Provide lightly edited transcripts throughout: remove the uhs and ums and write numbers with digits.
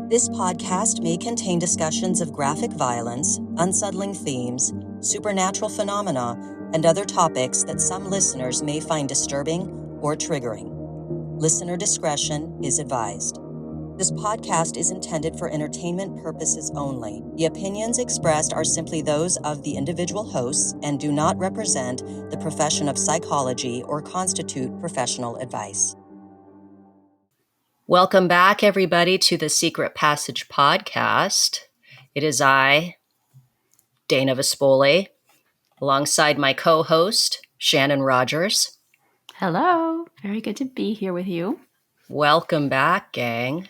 This podcast may contain discussions of graphic violence, unsettling themes, supernatural phenomena, and other topics that some listeners may find disturbing or triggering. Listener discretion is advised. This podcast is intended for entertainment purposes only. The opinions expressed are simply those of the individual hosts and do not represent the profession of psychology or constitute professional advice. Welcome back, everybody, to the Secret Passage podcast. It is I, Dana Vespoli, alongside my co-host, Shannon Rogers. Hello. Very good to be here with you. Welcome back, gang.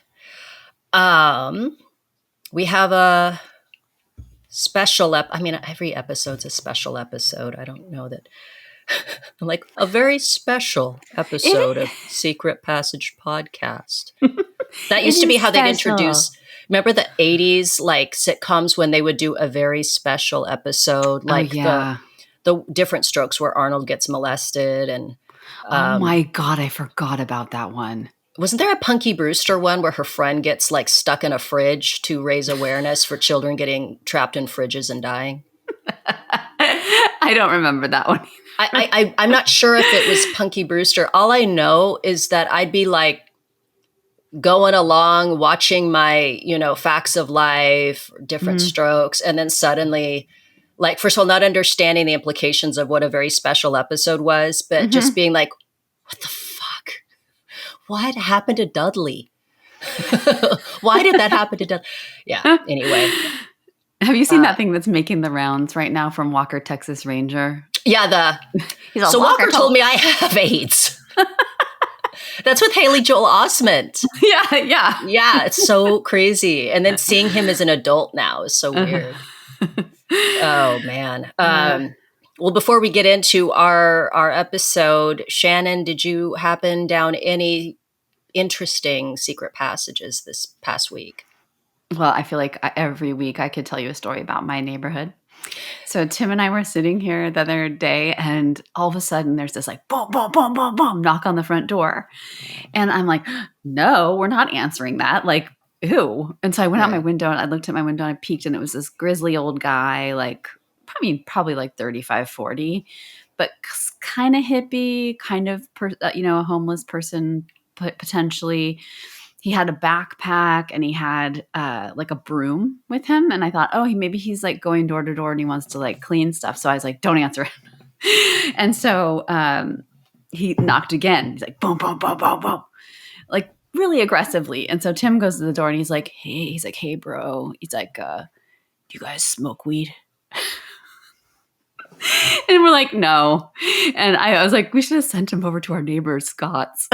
We have a special every episode's a special episode. I don't know that. Like a very special episode of Secret Passage podcast. That used to be how they'd introduce. Remember the 80s like sitcoms when they would do a very special episode, like the Different Strokes where Arnold gets molested and. Oh my God, I forgot about that one. Wasn't there a Punky Brewster one where her friend gets like stuck in a fridge to raise awareness for children getting trapped in fridges and dying? I don't remember that one. I'm not sure if it was Punky Brewster. All I know is that I'd be like going along, watching my, Facts of Life, Different Strokes, and then suddenly, like, first of all, not understanding the implications of what a very special episode was, but just being like, what the fuck? What happened to Dudley? Why did that happen to Dudley? Yeah, anyway. Have you seen that thing that's making the rounds right now from Walker, Texas Ranger? Yeah, so Walker told me I have AIDS. That's with Haley Joel Osment. Yeah. Yeah, it's so crazy. And then seeing him as an adult now is so weird. Oh, man. Well, before we get into our episode, Shannon, did you happen down any interesting secret passages this past week? Well, I feel like every week I could tell you a story about my neighborhood. So Tim and I were sitting here the other day and all of a sudden there's this like boom, boom, boom, boom, boom knock on the front door. And I'm like, no, we're not answering that. Like, ew. And so I went out my window and I looked at my window and I peeked and it was this grizzly old guy, like, probably like 35, 40, but kind of hippie, kind of, a homeless person potentially. He had a backpack and he had like a broom with him. And I thought, maybe he's like going door to door and he wants to like clean stuff. So I was like, don't answer him. And so he knocked again. He's like, boom, boom, boom, boom, boom. Like really aggressively. And so Tim goes to the door and he's like, hey, bro. He's like, do you guys smoke weed? And we're like, no. And I was like, we should have sent him over to our neighbor Scott's.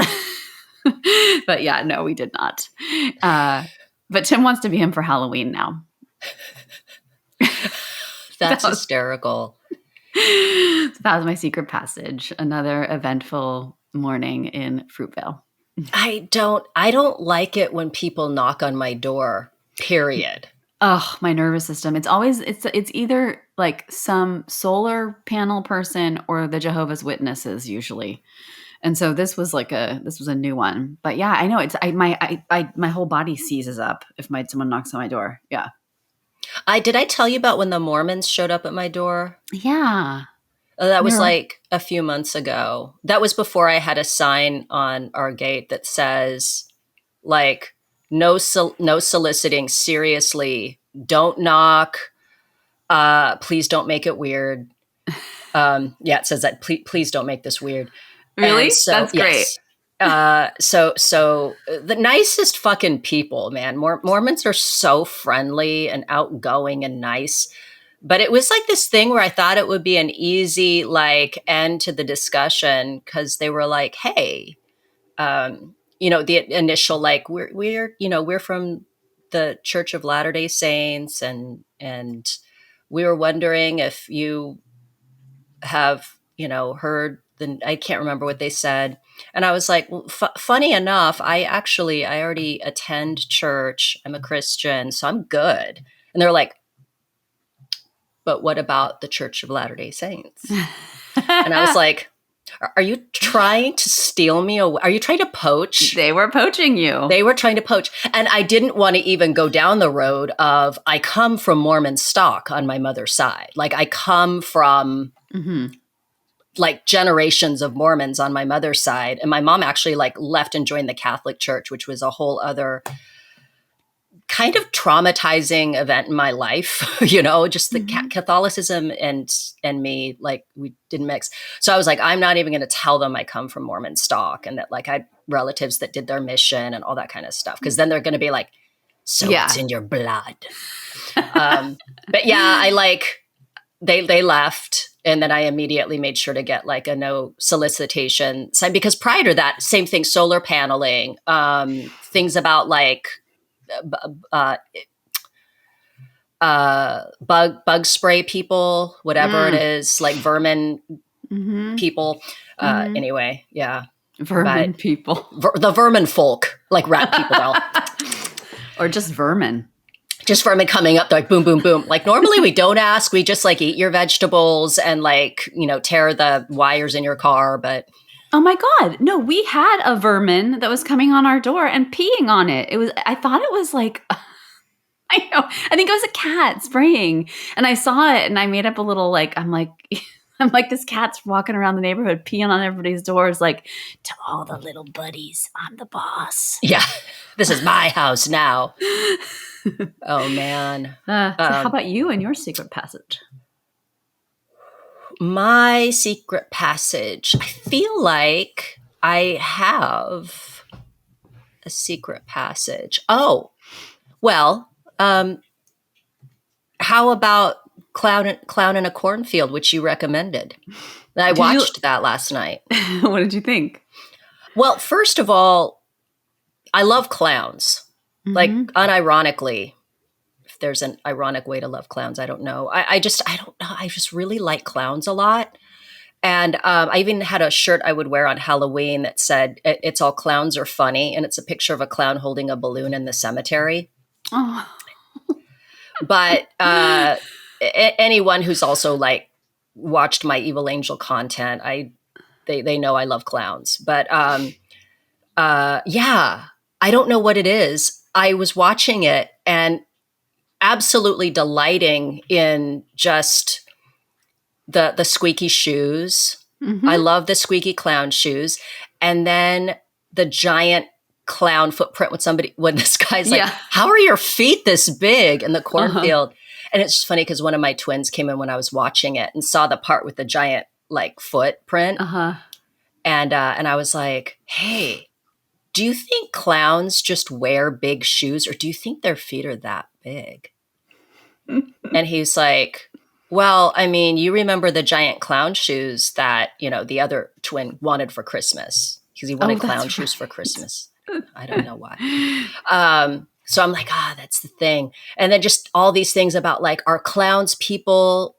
But yeah, no, we did not. But Tim wants to be him for Halloween now. That's hysterical. So that was my secret passage. Another eventful morning in Fruitvale. I don't like it when people knock on my door, period. Oh, my nervous system. It's either like some solar panel person or the Jehovah's Witnesses usually. And so this was a new one. But yeah, I know my whole body seizes up if someone knocks on my door. Yeah. Did I tell you about when the Mormons showed up at my door? Yeah. That was like a few months ago. That was before I had a sign on our gate that says like, no soliciting, seriously, don't knock. Please don't make it weird. It says that please don't make this weird. Really? So, that's great. So the nicest fucking people, man. Mormons are so friendly and outgoing and nice. But it was like this thing where I thought it would be an easy like end to the discussion because they were like, hey, the initial like we're from the Church of Latter-day Saints and we were wondering if you have heard I can't remember what they said. And I was like, well, funny enough, I already attend church. I'm a Christian, so I'm good. And they're like, but what about the Church of Latter-day Saints? And I was like, Are you trying to steal me away? Are you trying to poach? They were poaching you. They were trying to poach. And I didn't want to even go down the road of, I come from Mormon stock on my mother's side. Like I come from like generations of Mormons on my mother's side. And my mom actually like left and joined the Catholic Church, which was a whole other kind of traumatizing event in my life, you know, just the Catholicism and me, like we didn't mix. So I was like, I'm not even going to tell them I come from Mormon stock and that like I had relatives that did their mission and all that kind of stuff. Cause then they're going to be like, so it's in your blood. But yeah, I like, they left. And then I immediately made sure to get like a no solicitation sign because prior to that, same thing, solar paneling, things about like, bug spray people, whatever it is, like vermin people. Anyway, yeah. Vermin people. The vermin folk, like rat people. Or just vermin. Just vermin coming up, like boom, boom, boom. Like normally we don't ask, we just like eat your vegetables and like, you know, tear the wires in your car, but... Oh my God. No, we had a vermin that was coming on our door and peeing on it. I thought it was like, I know, I think it was a cat spraying and I saw it and I made up a little, like, I'm like, this cat's walking around the neighborhood peeing on everybody's doors, like, to all the little buddies, I'm the boss. Yeah. This is my house now. Oh man. So how about you and your secret passage? My secret passage. I feel like I have a secret passage. Oh, well, how about Clown in a Cornfield, which you recommended? I watched that last night. What did you think? Well, first of all, I love clowns. Like unironically. If there's an ironic way to love clowns, I don't know. I don't know. I just really like clowns a lot. And I even had a shirt I would wear on Halloween that said, "It's all clowns are funny." And it's a picture of a clown holding a balloon in the cemetery. Oh. But anyone who's also like watched my Evil Angel content, they know I love clowns. But yeah, I don't know what it is. I was watching it and absolutely delighting in just the squeaky shoes. I love the squeaky clown shoes. And then the giant clown footprint when this guy's like, how are your feet this big in the cornfield? And it's just funny because one of my twins came in when I was watching it and saw the part with the giant like footprint. And I was like, hey, do you think clowns just wear big shoes or do you think their feet are that big? And he's like, well, I mean, you remember the giant clown shoes that, you know, the other twin wanted for Christmas because he wanted clown shoes for Christmas. I don't know why. So I'm like, that's the thing. And then just all these things about like, are clowns people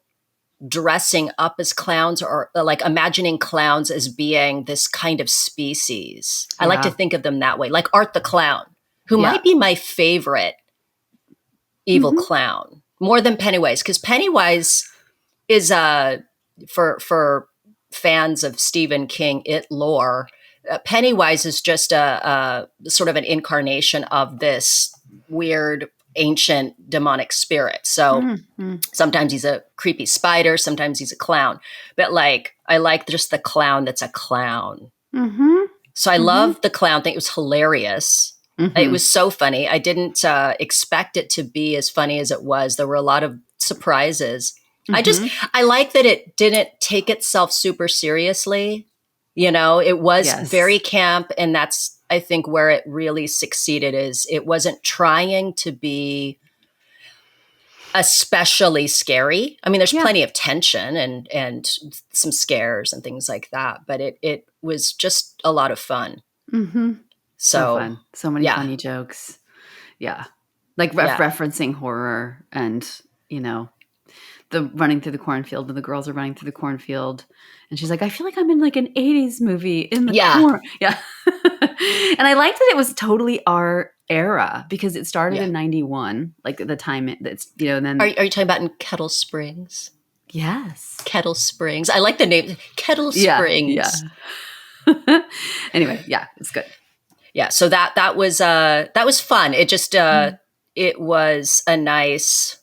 dressing up as clowns or like imagining clowns as being this kind of species? I like to think of them that way. Like Art the Clown, who might be my favorite evil clown. More than Pennywise, because Pennywise is for fans of Stephen King, It lore. Pennywise is just a sort of an incarnation of this weird ancient demonic spirit. So sometimes he's a creepy spider, sometimes he's a clown. But like I like just the clown that's a clown. So I love the clown thing. It was hilarious. It was so funny. I didn't expect it to be as funny as it was. There were a lot of surprises. I like that it didn't take itself super seriously. You know, it was very camp. And that's, I think, where it really succeeded is it wasn't trying to be especially scary. I mean, there's plenty of tension and some scares and things like that. But it was just a lot of fun. So fun. So many funny jokes. Yeah. Like referencing horror and, you know, the running through the cornfield and the girls are running through the cornfield. And she's like, I feel like I'm in like an 80s movie in the corn. Yeah. And I liked that it was totally our era because it started in 91, like the time it's, you know, and then. Are you talking about in Kettle Springs? Yes. Kettle Springs. I like the name Kettle Springs. Yeah. Anyway, yeah, it's good. Yeah. So that was fun. It just it was a nice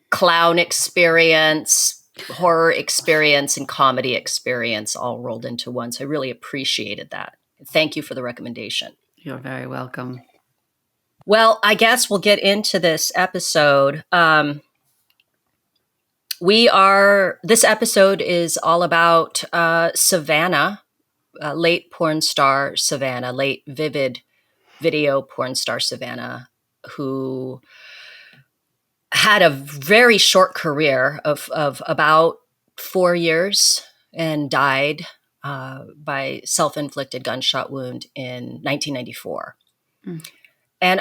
clown experience, horror experience, and comedy experience all rolled into one. So I really appreciated that. Thank you for the recommendation. You're very welcome. Well, I guess we'll get into this episode. This episode is all about Savannah, late porn star Savannah, late Vivid video porn star Savannah, who had a very short career of about 4 years and died by self-inflicted gunshot wound in 1994. Mm. And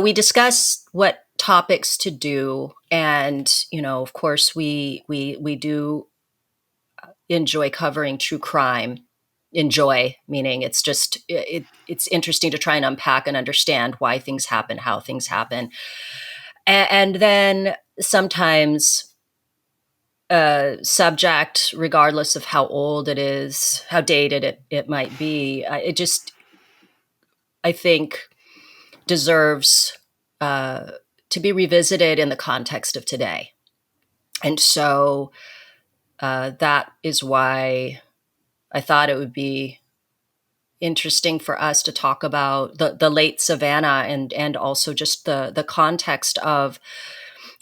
we discuss what topics to do, and of course we do enjoy covering true crime. Enjoy meaning it's interesting to try and unpack and understand why things happen, how things happen, and then sometimes subject, regardless of how old it is, how dated it might be, I think deserves to be revisited in the context of today. And so that is why I thought it would be interesting for us to talk about the late Savannah and also just the context of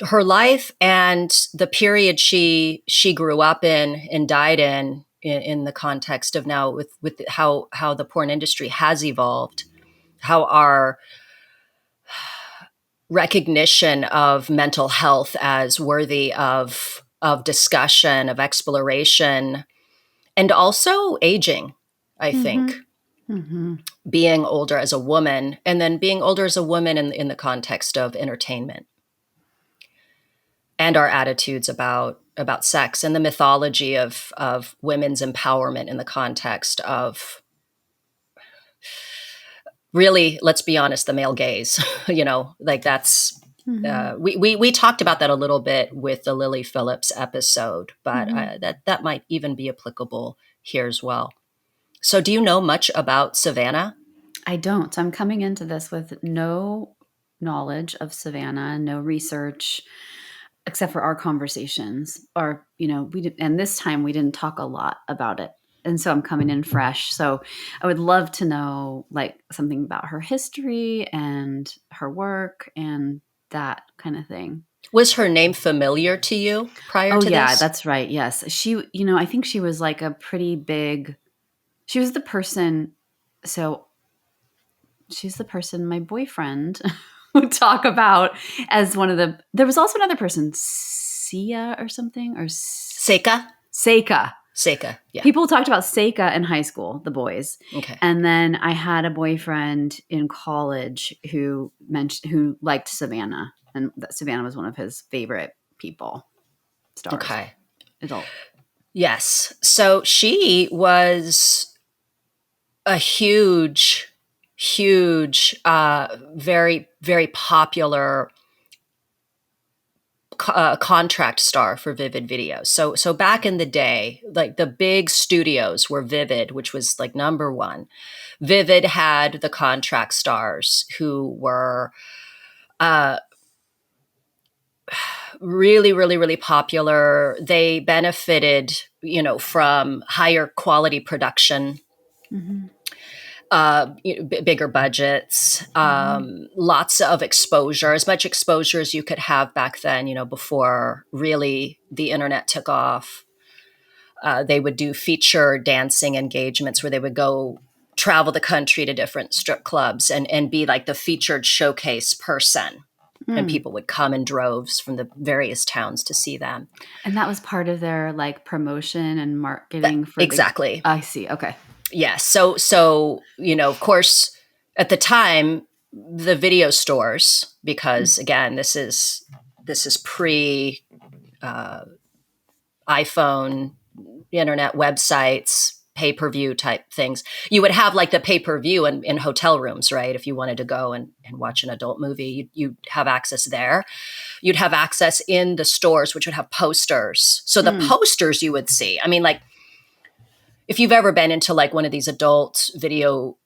her life and the period she grew up in and died in the context of now with how the porn industry has evolved, how our recognition of mental health as worthy of discussion, of exploration, and also aging, I think. Mm-hmm. Being older as a woman, and then being older as a woman in the context of entertainment, and our attitudes about sex, and the mythology of women's empowerment in the context of, really, let's be honest, the male gaze. That's Mm-hmm. we talked about that a little bit with the Lily Phillips episode, but Mm-hmm. that might even be applicable here as well. So do you know much about Savannah? I don't. So I'm coming into this with no knowledge of Savannah, no research, except for our conversations. Or, we did, and this time we didn't talk a lot about it. And so I'm coming in fresh. So I would love to know like something about her history and her work and that kind of thing. Was her name familiar to you prior Oh to yeah, this? that's right. Yes. I think she was like a pretty big, she was the person. So she's the person my boyfriend would talk about as one of there was also another person, Sia or something, or Seika? Seika. Seika, yeah. People talked about Seika in high school, the boys. Okay. And then I had a boyfriend in college who liked Savannah, and that Savannah was one of his favorite stars. Okay. Adult. Yes. So she was a huge, very, very popular contract star for Vivid Video. So back in the day, like the big studios were Vivid, which was like number one. Vivid had the contract stars who were really, really, really popular. They benefited, from higher quality production. Mm-hmm. Bigger budgets, lots of exposure, as much exposure as you could have back then, before really the internet took off. They would do feature dancing engagements where they would go travel the country to different strip clubs and be like the featured showcase person. And people would come in droves from the various towns to see them. And that was part of their like promotion and marketing for exactly. I see. Okay. Yes. So, of course, at the time, the video stores, because again, this is pre iPhone, internet websites, pay-per-view type things. You would have like the pay-per-view in hotel rooms, right? If you wanted to go and watch an adult movie, you'd have access there. You'd have access in the stores, which would have posters. So the posters you would see, I mean, like if you've ever been into like one of these adult video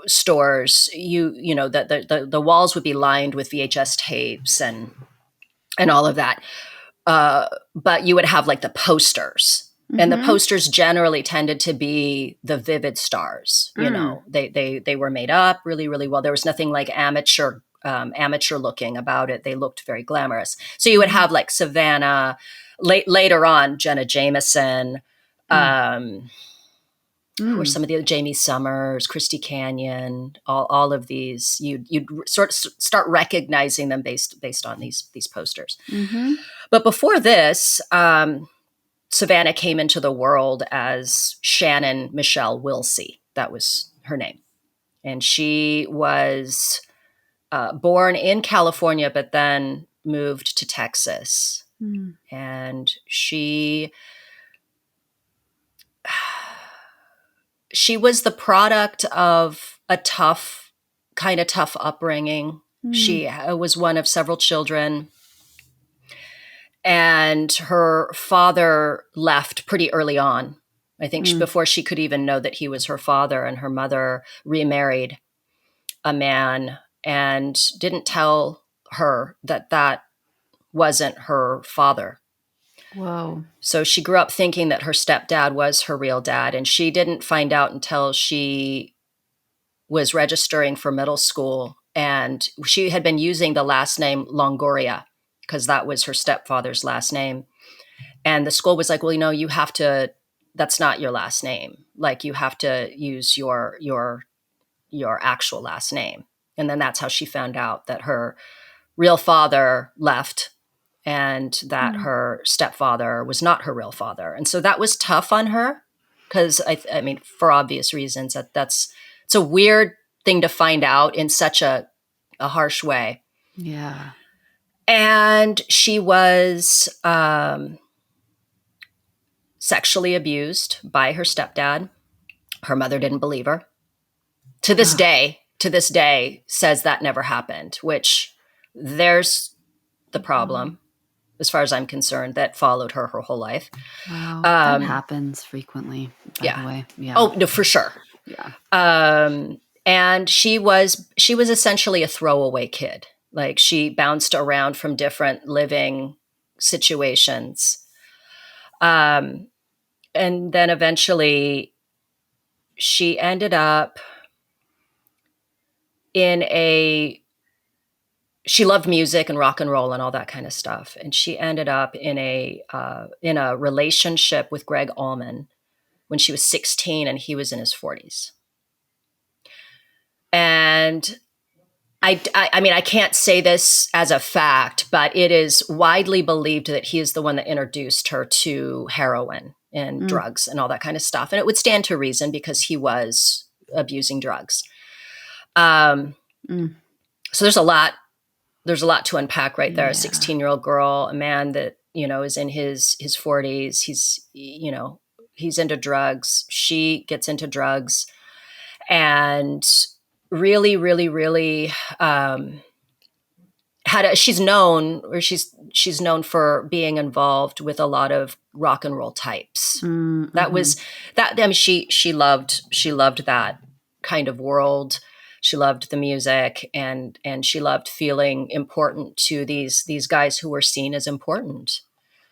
stores, you know, the walls would be lined with VHS tapes and all of that. But you would have like the posters. And the posters generally tended to be the vivid stars. You know, they were made up really, really well. There was nothing like amateur looking about it. They looked very glamorous. So you would have like Savannah, later on, Jenna Jameson, who are some of the other, Jamie Summers, Christy Canyon, all of these. You'd sort of start recognizing them based on these posters. But before this, Savannah came into the world as Shannon Michelle Wilsey. That was her name. And she was born in California, but then moved to Texas. And she was the product of a tough upbringing. She was one of several children. And her father left pretty early on. I think before she could even know that he was her father, and her mother remarried a man and didn't tell her that wasn't her father. Whoa. So she grew up thinking that her stepdad was her real dad, and she didn't find out until she was registering for middle school, and she had been using the last name Longoria because that was her stepfather's last name. And the school was like, well, you know, you have to, that's not your last name. Like you have to use your actual last name. And then that's how she found out that her real father left and that her stepfather was not her real father. And so that was tough on her because I mean, for obvious reasons, it's a weird thing to find out in such a harsh way. Yeah. And she was sexually abused by her stepdad. Her mother didn't believe her. To this day, says that never happened, which there's the problem, as far as I'm concerned, that followed her whole life. Wow. That happens frequently, by the way. Yeah. Oh, no, for sure. Yeah. And she was essentially a throwaway kid. Like she bounced around from different living situations. And then eventually she ended up she loved music and rock and roll and all that kind of stuff. And she ended up in a relationship with Greg Allman when she was 16 and he was in his 40s. And I mean, I can't say this as a fact, but it is widely believed that he is the one that introduced her to heroin and drugs and all that kind of stuff. And it would stand to reason because he was abusing drugs. So there's a lot to unpack right there. Yeah. A 16-year-old girl, a man that, you know, is in his 40s. He's into drugs. She gets into drugs and really, really, really she's known for being involved with a lot of rock and roll types. That was that. I mean, she loved that kind of world. She loved the music and she loved feeling important to these guys who were seen as important.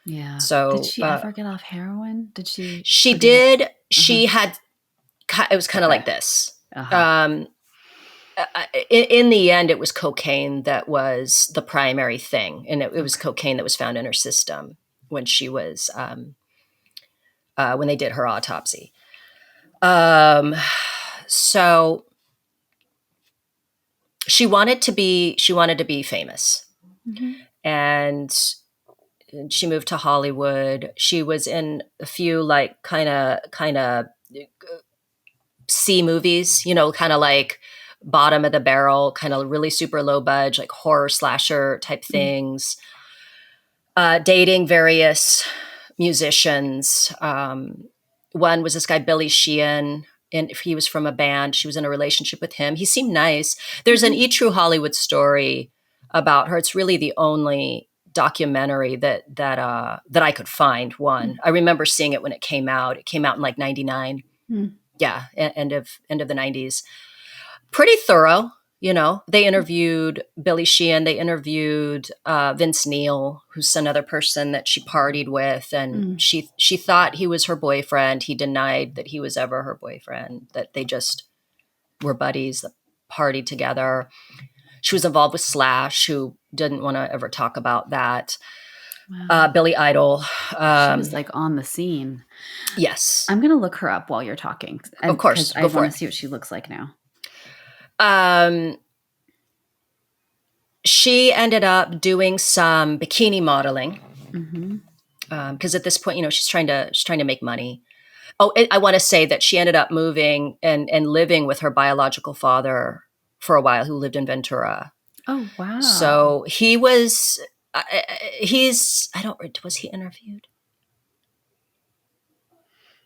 Yeah. So did she ever get off heroin? Did she? She did. She had. It was kind of like this. In the end, it was cocaine that was the primary thing. And it was cocaine that was found in her system when she was, when they did her autopsy. So she wanted to be famous. And she moved to Hollywood. She was in a few like kind of C movies, you know, kind of like bottom of the barrel, kind of really super low budge, like horror slasher type things, dating various musicians, One was this guy, Billy Sheehan, and he was from a band. She was in a relationship with him. He seemed nice. There's an E! True Hollywood story about her. It's really the only documentary that I could find. One, I remember seeing it when it came out. It came out in like '99. Yeah, end of the '90s. Pretty thorough. They interviewed Billy Sheehan. They interviewed Vince Neil, who's another person that she partied with, and she thought he was her boyfriend. He denied that he was ever her boyfriend. That they just were buddies that partied together. She was involved with Slash, who didn't want to ever talk about that. Wow. Billy Idol. She was like on the scene. Yes. I'm going to look her up while you're talking. Of course. I want to see what she looks like now. She ended up doing some bikini modeling. Because at this point, she's trying to make money. Oh, I want to say that she ended up moving and living with her biological father for a while, who lived in Ventura. Oh, wow. So he was, was he interviewed?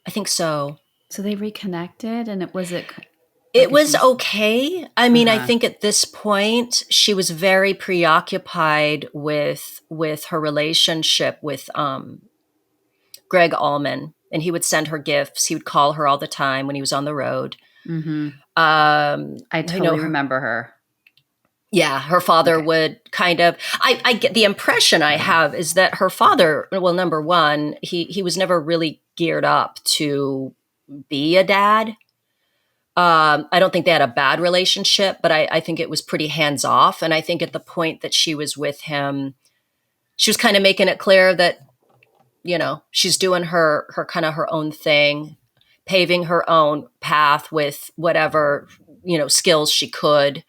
I think so. So they reconnected, and it was okay. I mean, I think at this point she was very preoccupied with her relationship with Greg Allman, and he would send her gifts. He would call her all the time when he was on the road. I totally remember her. Yeah, her father would kind of. I get the impression I have is that her father. Well, number one, he was never really geared up to be a dad. I don't think they had a bad relationship, but I think it was pretty hands off. And I think at the point that she was with him, she was kind of making it clear that, she's doing her kind of her own thing, paving her own path with whatever, skills she could.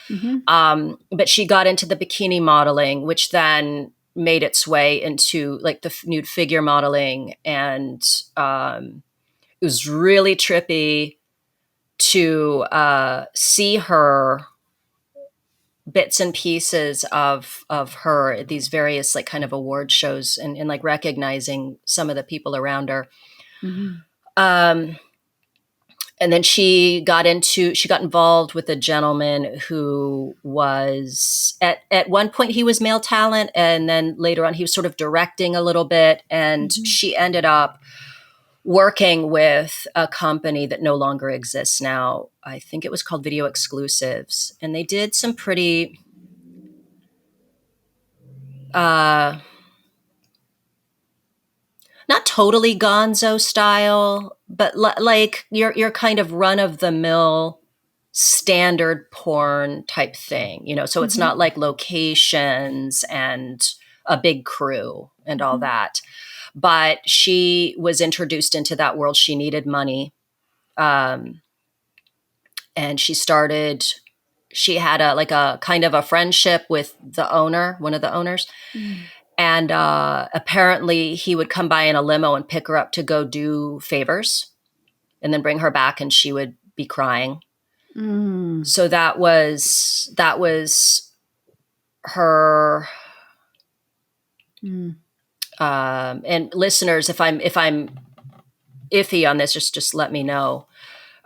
But she got into the bikini modeling, which then made its way into like the nude figure modeling. And it was really trippy to see her bits and pieces of her at these various like kind of award shows and like recognizing some of the people around her. And then she got involved with a gentleman who was at one point he was male talent, and then later on he was sort of directing a little bit, and she ended up working with a company that no longer exists now. I think it was called Video Exclusives. And they did some pretty, not totally gonzo style, but like your kind of run of the mill standard porn type thing, so it's not like locations and a big crew and all that. But she was introduced into that world. She needed money. And she had a kind of a friendship with the owner, one of the owners. And apparently he would come by in a limo and pick her up to go do favors and then bring her back, and she would be crying. So that was her. And listeners, if I'm iffy on this, just let me know.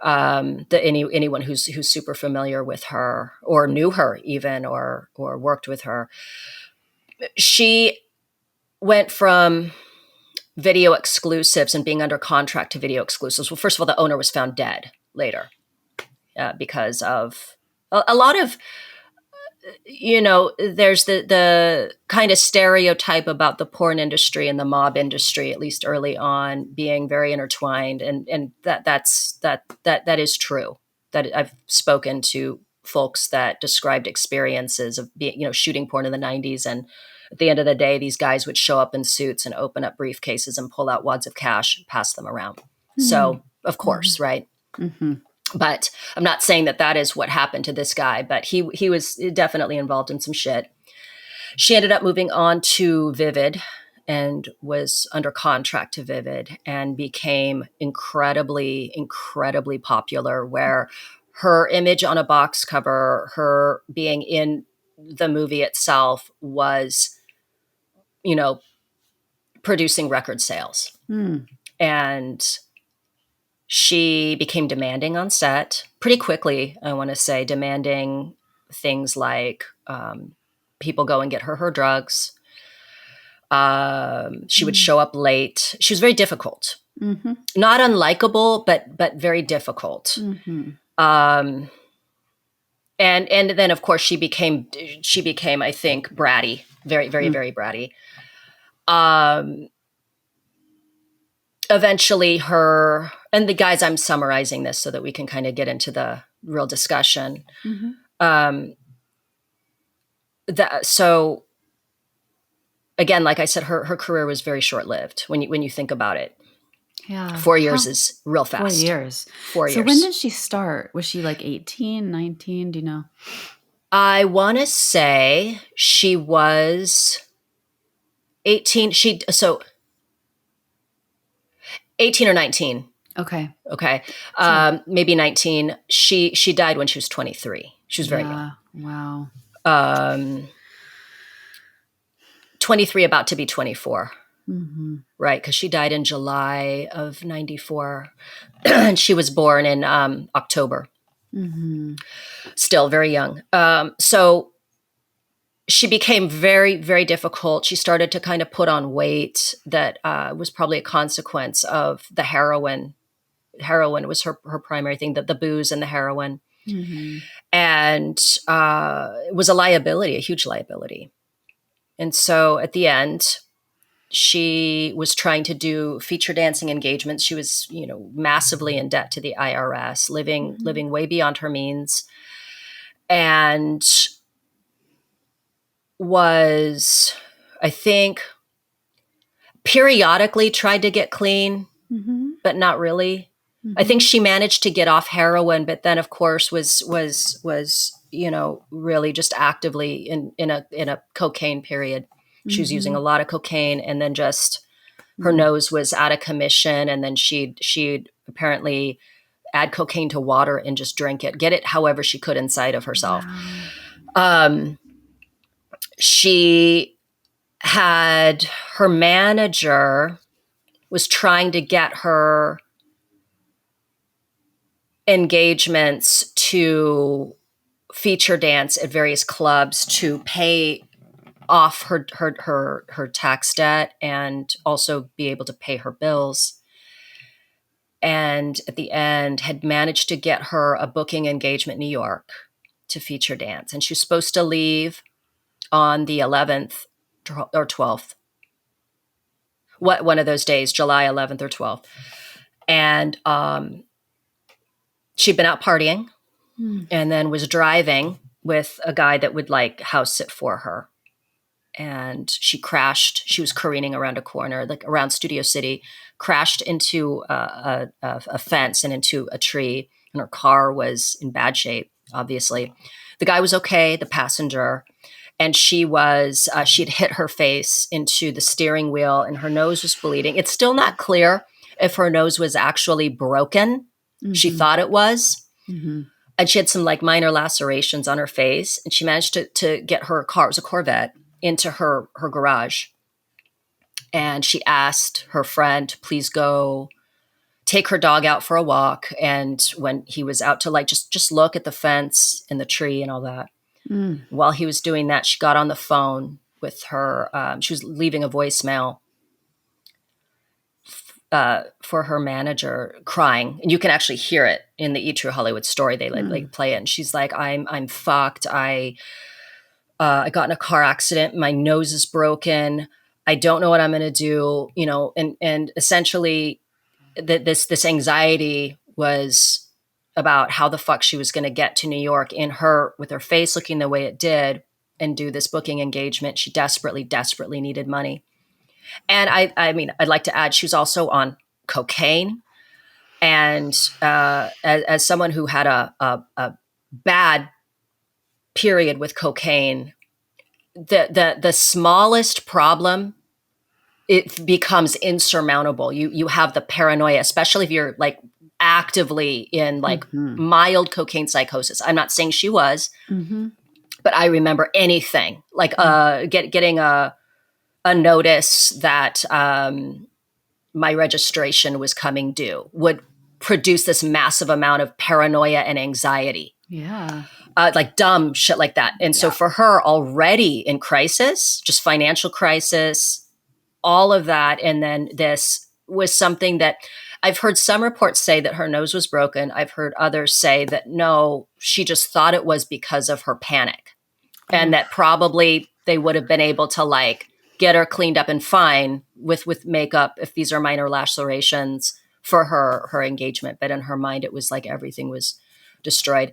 That anyone who's super familiar with her or knew her even or worked with her. She went from Video Exclusives and being under contract to Video Exclusives. Well, first of all, the owner was found dead later because of a lot of, there's the kind of stereotype about the porn industry and the mob industry, at least early on, being very intertwined. And that is true. That I've spoken to folks that described experiences of being, shooting porn in the 90s. And at the end of the day, these guys would show up in suits and open up briefcases and pull out wads of cash and pass them around. So, of course, right? But I'm not saying that is what happened to this guy, but he was definitely involved in some shit. She ended up moving on to Vivid and was under contract to Vivid and became incredibly, incredibly popular, where her image on a box cover, her being in the movie itself was, producing record sales. And She became demanding on set pretty quickly, I want to say, demanding things like people go and get her drugs. She would show up late. She was very difficult. Mm-hmm. Not unlikable, but very difficult. Mm-hmm. And then of course she became, I think, bratty, very, very, very bratty. Eventually her, and the guys, I'm summarizing this so that we can kind of get into the real discussion. Mm-hmm. So again, like I said, her career was very short-lived when you think about it. Yeah. 4 years is real fast. 4 years. 4 years. So when did she start? Was she like 18, 19? Do you know? I want to say she was 18. 18 or 19. Okay. Maybe 19. She died when she was 23. She was very young. Wow. 23, about to be 24. Mm-hmm. Right, because she died in July of 94. And she was born in October. Mm-hmm. Still very young. So she became very, very difficult. She started to kind of put on weight that was probably a consequence of the heroin. Heroin was her primary thing, the booze and the heroin. Mm-hmm. And it was a liability, a huge liability. And so at the end, she was trying to do feature dancing engagements. She was, massively in debt to the IRS, living way beyond her means, and was, I think, periodically tried to get clean, but not really. Mm-hmm. I think she managed to get off heroin, but then, of course, was really just actively in a cocaine period. She was using a lot of cocaine, and then just her nose was out of commission. And then she'd apparently add cocaine to water and just drink it, get it however she could inside of herself. Wow. She had, her manager was trying to get her engagements to feature dance at various clubs to pay off her tax debt and also be able to pay her bills. And at the end had managed to get her a booking engagement in New York to feature dance. And she was supposed to leave on the 11th or 12th. One of those days, July 11th or 12th. And she'd been out partying and then was driving with a guy that would house sit for her. And she crashed. She was careening around a corner, around Studio City, crashed into a fence and into a tree. And her car was in bad shape, obviously. The guy was okay, the passenger. And she was, she'd hit her face into the steering wheel and her nose was bleeding. It's still not clear if her nose was actually broken. Mm-hmm. She thought it was. Mm-hmm. And she had some minor lacerations on her face. And she managed to get her car, it was a Corvette, into her garage. And she asked her friend to please go take her dog out for a walk. And when he was out to just look at the fence and the tree and all that. While he was doing that, she got on the phone with her. She was leaving a voicemail for her manager, crying, and you can actually hear it in the E! True Hollywood story. They play it, and she's like, "I'm fucked. I got in a car accident. My nose is broken. I don't know what I'm going to do." And essentially, this anxiety was about how the fuck she was going to get to New York with her face looking the way it did and do this booking engagement. She desperately, desperately needed money. And I mean, I'd like to add, she was also on cocaine. And as someone who had a bad period with cocaine, the smallest problem, it becomes insurmountable. You have the paranoia, especially if you're actively in mild cocaine psychosis. I'm not saying she was, but I remember anything getting a notice that my registration was coming due would produce this massive amount of paranoia and anxiety. Yeah. Like dumb shit like that. And so for her, already in crisis, just financial crisis, all of that. And then this was something that I've heard some reports say that her nose was broken. I've heard others say that no, she just thought it was because of her panic. And that probably they would have been able to like get her cleaned up and fine with makeup if these are minor lacerations for her engagement. But in her mind, it was like everything was destroyed.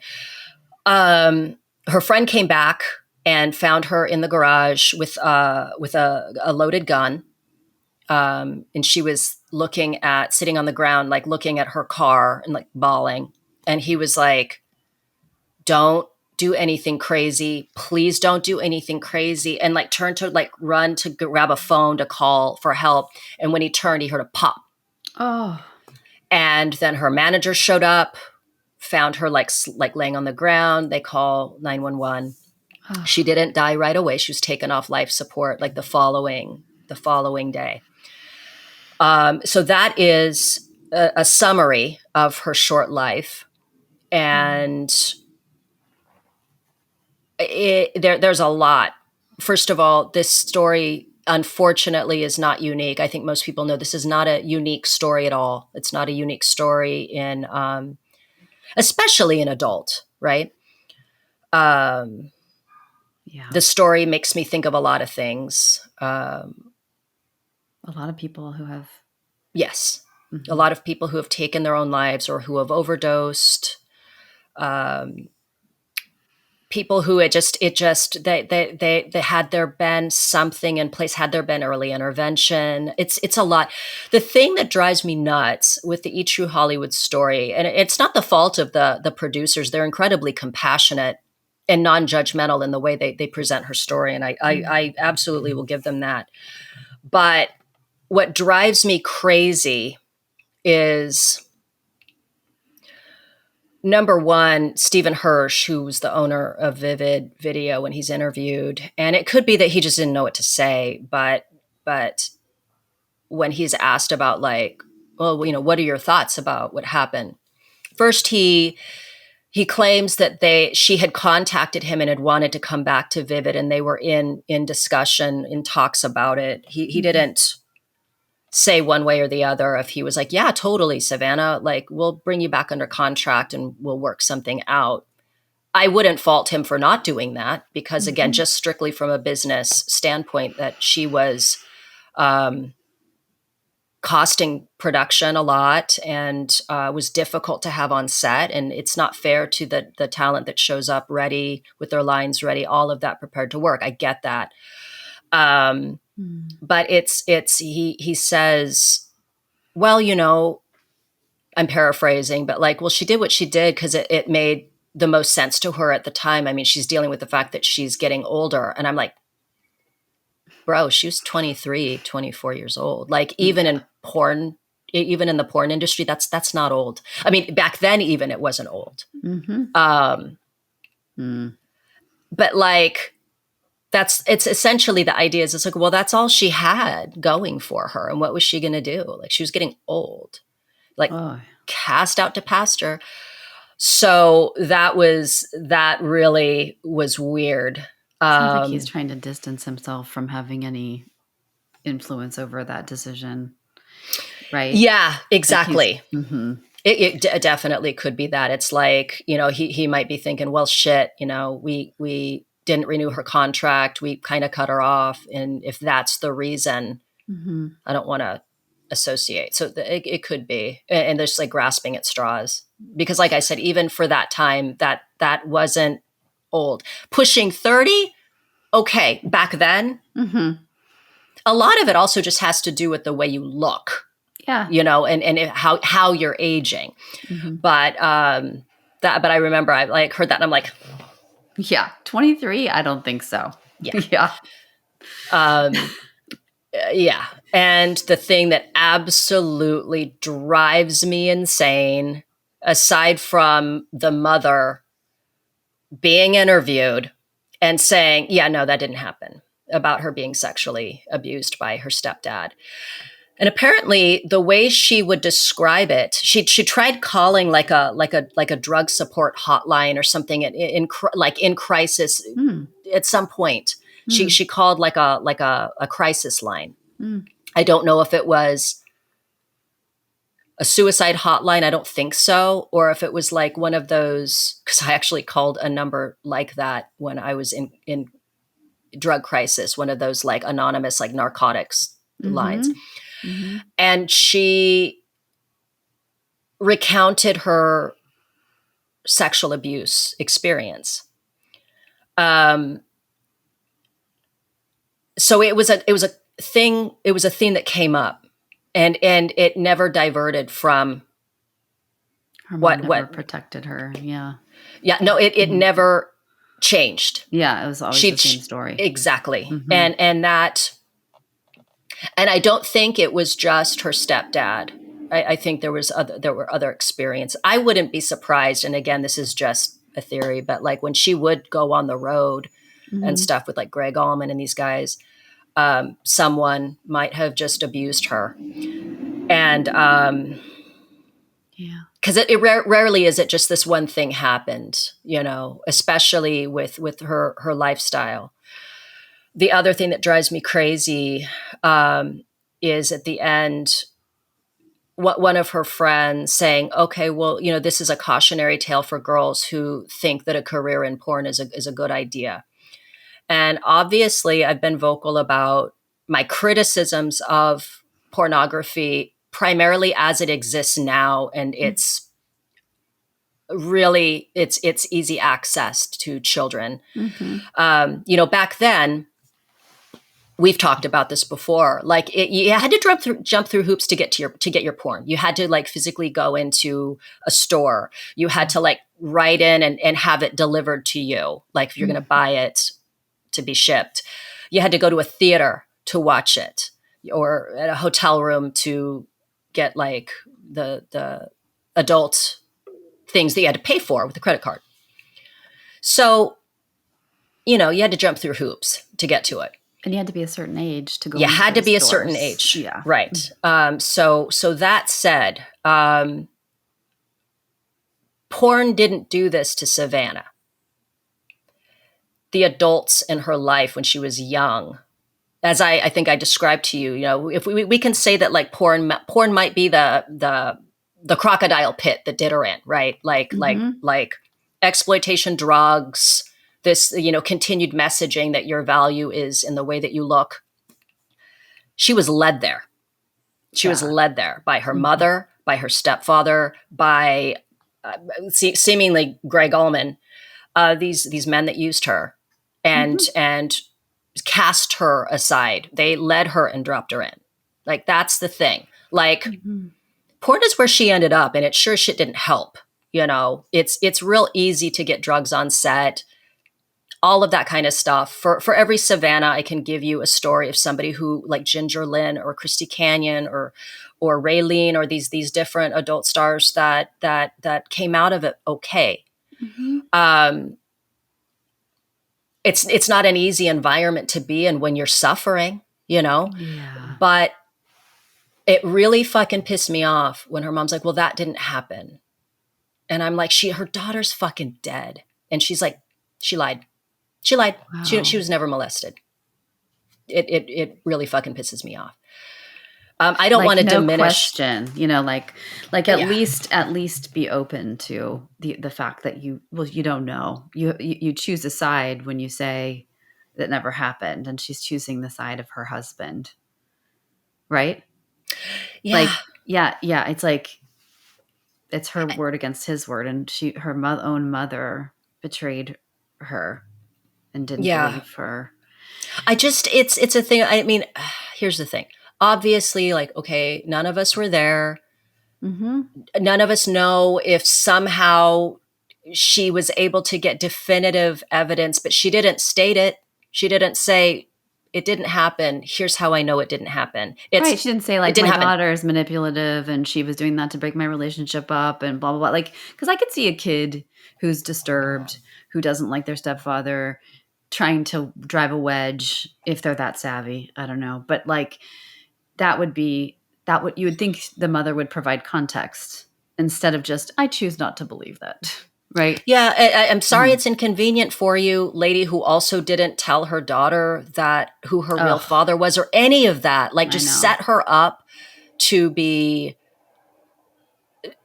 Her friend came back and found her in the garage with a loaded gun. And she was sitting on the ground, like looking at her car and like bawling. And he was like, don't do anything crazy. Please don't do anything crazy. And like turned to like run to grab a phone to call for help. And when he turned, he heard a pop. Oh. And then her manager showed up, found her like laying on the ground. They call 911. Oh. She didn't die right away. She was taken off life support like the following day. So that is a summary of her short life. And there's a lot. First of all, this story, unfortunately, is not unique. I think most people know this is not a unique story at all. It's not a unique story in, especially in adult, right? The story makes me think of a lot of things. A lot of people who have. Yes. Mm-hmm. A lot of people who have taken their own lives or who have overdosed. People who they had there been something in place, had there been early intervention. It's a lot. The thing that drives me nuts with the Eat True Hollywood story, and it's not the fault of the producers, they're incredibly compassionate and non-judgmental in the way they present her story. And I absolutely will give them that. But what drives me crazy is, number one, Stephen Hirsch, who was the owner of Vivid Video when he's interviewed, and it could be that he just didn't know what to say, but when he's asked about like, well, you know, what are your thoughts about what happened? First, he claims that she had contacted him and had wanted to come back to Vivid, and they were in discussion, in talks about it. He didn't say one way or the other if he was like, yeah, totally, Savannah, like we'll bring you back under contract and we'll work something out. I wouldn't fault him for not doing that because, again, just strictly from a business standpoint, that she was costing production a lot and was difficult to have on set. And it's not fair to the talent that shows up ready with their lines ready, all of that prepared to work. I get that. But he says, well, you know, I'm paraphrasing, but like, well, she did what she did because it made the most sense to her at the time. I mean, she's dealing with the fact that she's getting older. And I'm like, bro, she was 23, 24 years old. Like even in porn, even in the porn industry, that's not old. I mean, back then, even it wasn't old. But like, it's essentially the idea is it's like, well, that's all she had going for her. And what was she going to do? Like she was getting old, like cast out to pasture. So that really was weird. Sounds like he's trying to distance himself from having any influence over that decision. Right. Yeah, exactly. Like it definitely could be that. It's like, you know, he might be thinking, well, shit, you know, we didn't renew her contract. We kind of cut her off. And if that's the reason, I don't want to associate. So it could be. And there's like grasping at straws. Because like I said, even for that time, that wasn't old. Pushing 30, okay. Back then, a lot of it also just has to do with the way you look. Yeah. You know, and how you're aging. But but I remember I like heard that and I'm like, yeah, 23? I don't think so. Yeah. Yeah. And the thing that absolutely drives me insane, aside from the mother being interviewed and saying, yeah, no, that didn't happen, about her being sexually abused by her stepdad. And apparently, the way she would describe it, she tried calling like a drug support hotline or something in crisis. Mm. At some point, she called like a crisis line. Mm. I don't know if it was a suicide hotline. I don't think so, or if it was like one of those. Because I actually called a number like that when I was in drug crisis. One of those like anonymous like narcotics lines. Mm-hmm. And she recounted her sexual abuse experience. So it was a thing that came up, and it never diverted from her mom never protected her. Yeah. No, it never changed. Yeah, it was always the same story. Exactly. And I don't think it was just her stepdad. I think there were other experiences. I wouldn't be surprised, and again, this is just a theory, but like when she would go on the road and stuff with like Greg Allman and these guys, someone might have just abused her. And because it rarely is it just this one thing happened, especially with her lifestyle. The other thing that drives me crazy is at the end, one of her friends saying, okay, well, this is a cautionary tale for girls who think that a career in porn is a good idea. And obviously I've been vocal about my criticisms of pornography primarily as it exists now. And it's really, it's easy access to children. Back then, we've talked about this before. Like you had to jump through hoops to get your porn. You had to like physically go into a store. You had to like write in and have it delivered to you. Like if you're going to buy it to be shipped, you had to go to a theater to watch it, or at a hotel room to get like the adult things that you had to pay for with a credit card. So, you had to jump through hoops to get to it. And you had to be a certain age to go. You had to be stores. A certain age. Yeah. Right. So that said, porn didn't do this to Savannah. The adults in her life when she was young, as I think I described to you, if we can say that like porn might be the crocodile pit that did her in, right? Like exploitation, drugs, this, continued messaging that your value is in the way that you look. She was led there. She was led there by her mother, by her stepfather, by seemingly Greg Allman, these men that used her and cast her aside. They led her and dropped her in. Like, that's the thing. Like, porn is where she ended up, and it sure shit didn't help. It's real easy to get drugs on set, all of that kind of stuff. For every Savannah, I can give you a story of somebody who, like Ginger Lynn or Christy Canyon or Raylene or these different adult stars that came out of it okay. It's not an easy environment to be in when you're suffering, but it really fucking pissed me off when her mom's like, well, that didn't happen. And I'm like, her daughter's fucking dead. And she's like, she lied. She lied. Wow. She was never molested. It really fucking pisses me off. I don't want to diminish. Question, at least be open to the fact that you don't know. You choose a side when you say that never happened, and she's choosing the side of her husband, right? Yeah. Yeah. It's like it's her word against his word, and her own mother betrayed her and didn't believe her. It's a thing. I mean, here's the thing. Obviously, like, okay, none of us were there. None of us know if somehow she was able to get definitive evidence, but she didn't state it. She didn't say it didn't happen. Here's how I know it didn't happen. Right. She didn't say like my daughter is manipulative and she was doing that to break my relationship up and blah, blah, blah. Like, because I could see a kid who's disturbed, who doesn't like their stepfather, trying to drive a wedge if they're that savvy. I don't know. But like, that would be you would think the mother would provide context instead of just, I choose not to believe that. Right. Yeah, I'm sorry it's inconvenient for you, lady who also didn't tell her daughter that who her real father was or any of that. Like, just set her up to be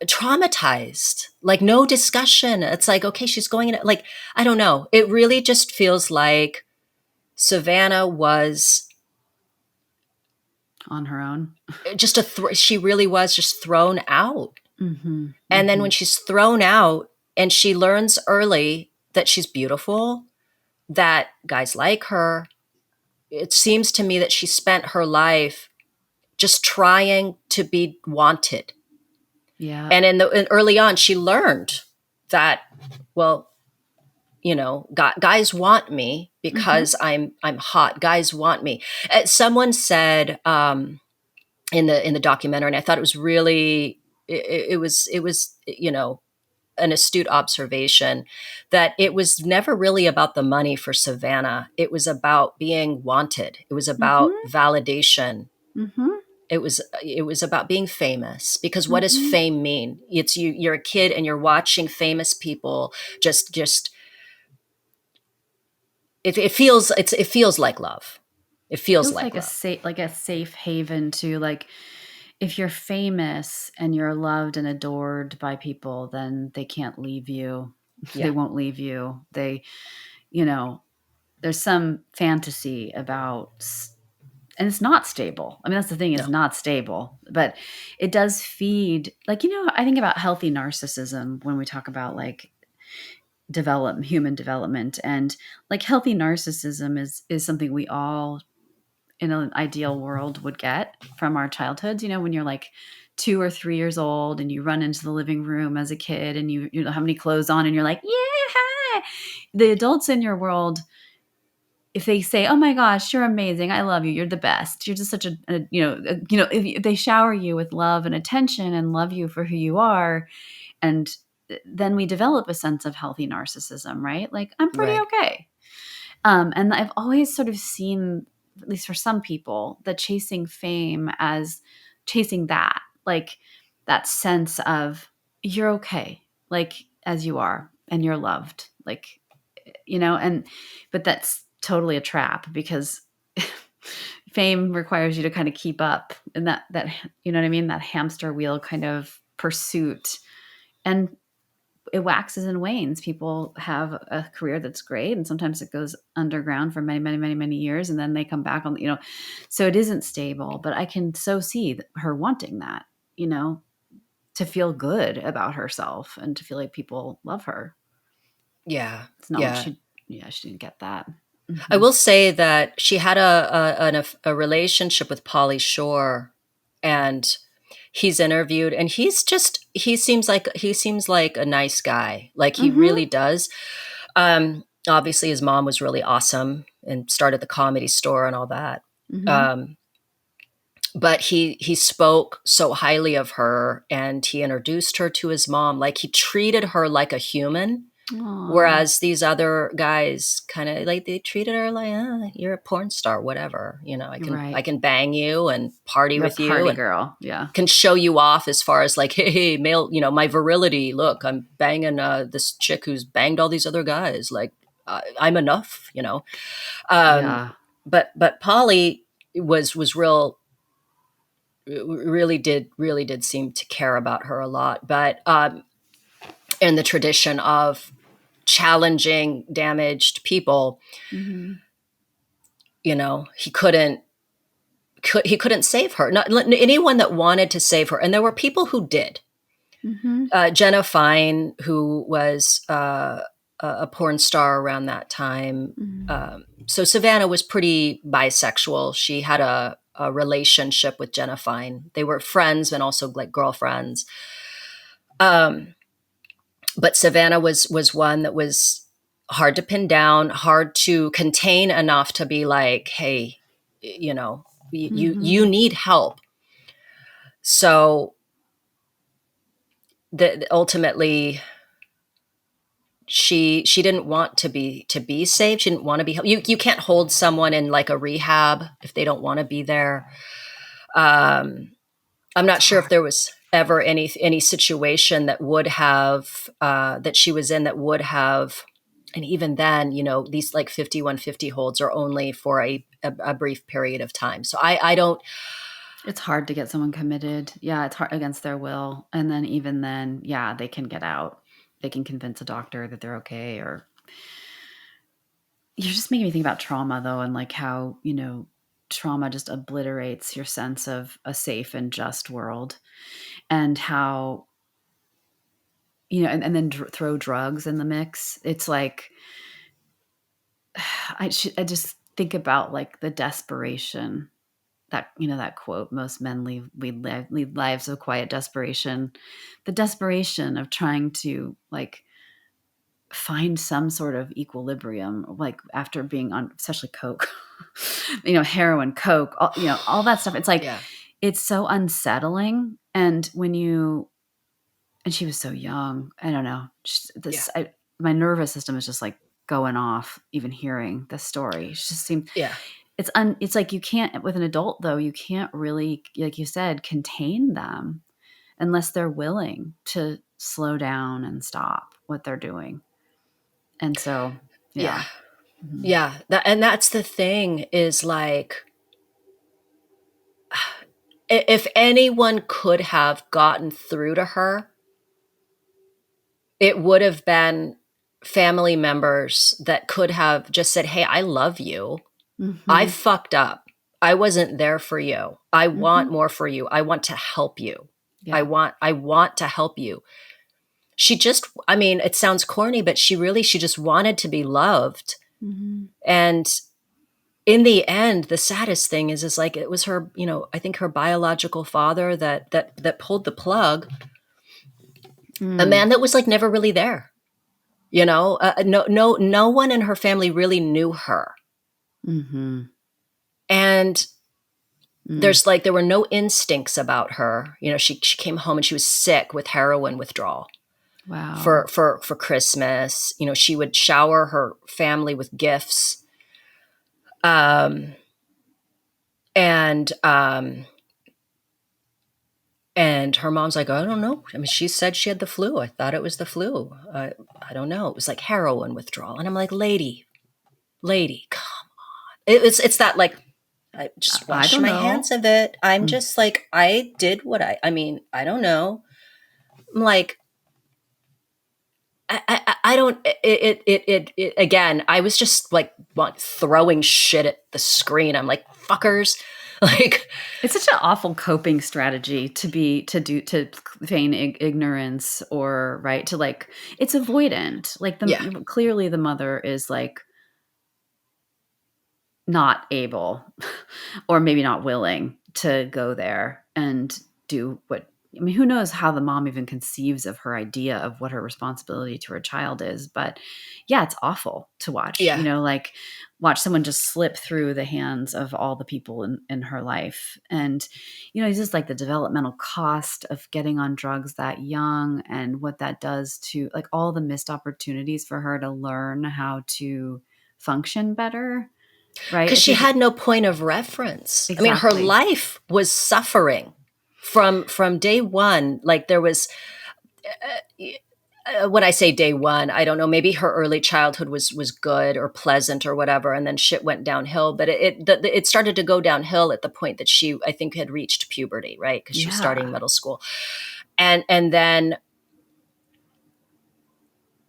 traumatized. Like, no discussion. It's like, okay, she's going in. Like, I don't know. It really just feels like Savannah was on her own. Just she really was just thrown out. And then when she's thrown out and she learns early that she's beautiful, that guys like her, it seems to me that she spent her life just trying to be wanted. Yeah. And early on, she learned that, well, you know, guys want me because I'm hot. Guys want me. Someone said in the documentary, and I thought it was really, it was, you know, an astute observation, that it was never really about the money for Savannah. It was about being wanted. It was about validation. It was about being famous, because what does fame mean? It's you're a kid and you're watching famous people just it feels like love. It feels like love. a safe haven to, like, if you're famous and you're loved and adored by people, then they can't leave you. Yeah. They won't leave you. They, you know, there's some fantasy about, and it's not stable. I mean, that's the thing, it's not stable, but it does feed, like, you know, I think about healthy narcissism when we talk about, like, human development, and like healthy narcissism is something we all in an ideal world would get from our childhoods. You know, when you're like 2 or 3 years old and you run into the living room as a kid and you don't have any clothes on and you're like, yeah, hi. The adults in your world, if they say, oh my gosh, you're amazing, I love you, you're the best, you're just such if they shower you with love and attention and love you for who you are, and then we develop a sense of healthy narcissism, right? Like, I'm pretty okay. And I've always sort of seen, at least for some people, the chasing fame as chasing that, like that sense of you're okay, like as you are, and you're loved, like, you know, but that's totally a trap, because fame requires you to kind of keep up in that, you know what I mean? That hamster wheel kind of pursuit. And it waxes and wanes. People have a career that's great, and sometimes it goes underground for many, many, many, many years, and then they come back on, you know, so it isn't stable. But I can so see her wanting that, you know, to feel good about herself and to feel like people love her. Yeah. It's not what she didn't get that. I will say that she had a relationship with Pauly Shore, and he's interviewed, and he seems like a nice guy. Like, he really does. Obviously his mom was really awesome and started the Comedy Store and all that. But he spoke so highly of her, and he introduced her to his mom. Like, he treated her like a human. Aww. Whereas these other guys kind of, like, they treated her like, you're a porn star, whatever, you know, I can bang you and party with you, party and girl, yeah, can show you off as far as like, hey, male, you know, my virility, look, I'm banging this chick who's banged all these other guys, like, I'm enough, you know. But Pauly was really did seem to care about her a lot, but in the tradition of challenging damaged people, you know, he couldn't save her. Not anyone that wanted to save her, and there were people who did. Jenna Fine, who was a porn star around that time. So Savannah was pretty bisexual. She had a relationship with Jenna Fine. They were friends and also like girlfriends. But Savannah was one that was hard to pin down, hard to contain enough to be like, hey, you know, you need help. So ultimately, she didn't want to be saved. She didn't want to be helped. You can't hold someone in like a rehab if they don't want to be there. I'm not It's sure if hard. there was ever any situation that would have that she was in that would have, and even then, these like 5150 holds are only for a brief period of time. So I don't. It's hard to get someone committed. Yeah, it's hard against their will. And then even then, yeah, they can get out. They can convince a doctor that they're okay. Or you're just making me think about trauma though, and like how, trauma just obliterates your sense of a safe and just world, and how, and then throw drugs in the mix. It's like I just think about like the desperation that quote, most men lead lives of quiet desperation, the desperation of trying to like find some sort of equilibrium, like after being on, especially coke, heroin, coke, all that stuff. It's like, Yeah. it's so unsettling. And and she was so young. I don't know. Yeah. My nervous system is just like going off even hearing this story. It just seemed, Yeah. it's like you can't, with an adult though, you can't really, like you said, contain them unless they're willing to slow down and stop what they're doing. And so, Yeah. yeah. Mhm. Yeah. And that's the thing, is like, if anyone could have gotten through to her, it would have been family members that could have just said, "Hey, I love you. I Mhm. fucked up. I wasn't there for you. I want Mhm. more for you. I want to help you. I Yeah. want to help you." She just, I mean, it sounds corny, but she just wanted to be loved. Mhm. And in the end, the saddest thing is like, it was her, I think her biological father that pulled the plug, a Mm. man that was like never really there. No one in her family really knew her. Mhm. And Mm. there were no instincts about her. She came home and she was sick with heroin withdrawal Wow. for Christmas. She would shower her family with gifts. Um, and and her mom's like, "I don't know. I mean, she said she had the flu. I thought it was the flu. I don't know. It was like heroin withdrawal." And I'm like, lady, come. It's that like, I just I wash don't my hands know. of it. I'm Mm. just like, I did what I mean, I don't know. I'm like, I don't, again, I was just like throwing shit at the screen. I'm like, fuckers. Like, It's such an awful coping strategy to feign ignorance, or right, to like, it's avoidant. Like yeah, clearly the mother is like not able or maybe not willing to go there and do what, I mean, who knows how the mom even conceives of her idea of what her responsibility to her child is. But yeah, it's awful to watch, yeah, like watch someone just slip through the hands of all the people in her life. And, it's just like the developmental cost of getting on drugs that young, and what that does to like all the missed opportunities for her to learn how to function better. Right? because If she you're had no point of reference. I mean, her exactly. life was suffering from day one. Like, there was, when I say day one, I don't know. Maybe her early childhood was good or pleasant or whatever, and then shit went downhill. But it started to go downhill at the point that she, I think, had reached puberty, right? Because she was starting Yeah. middle school, and then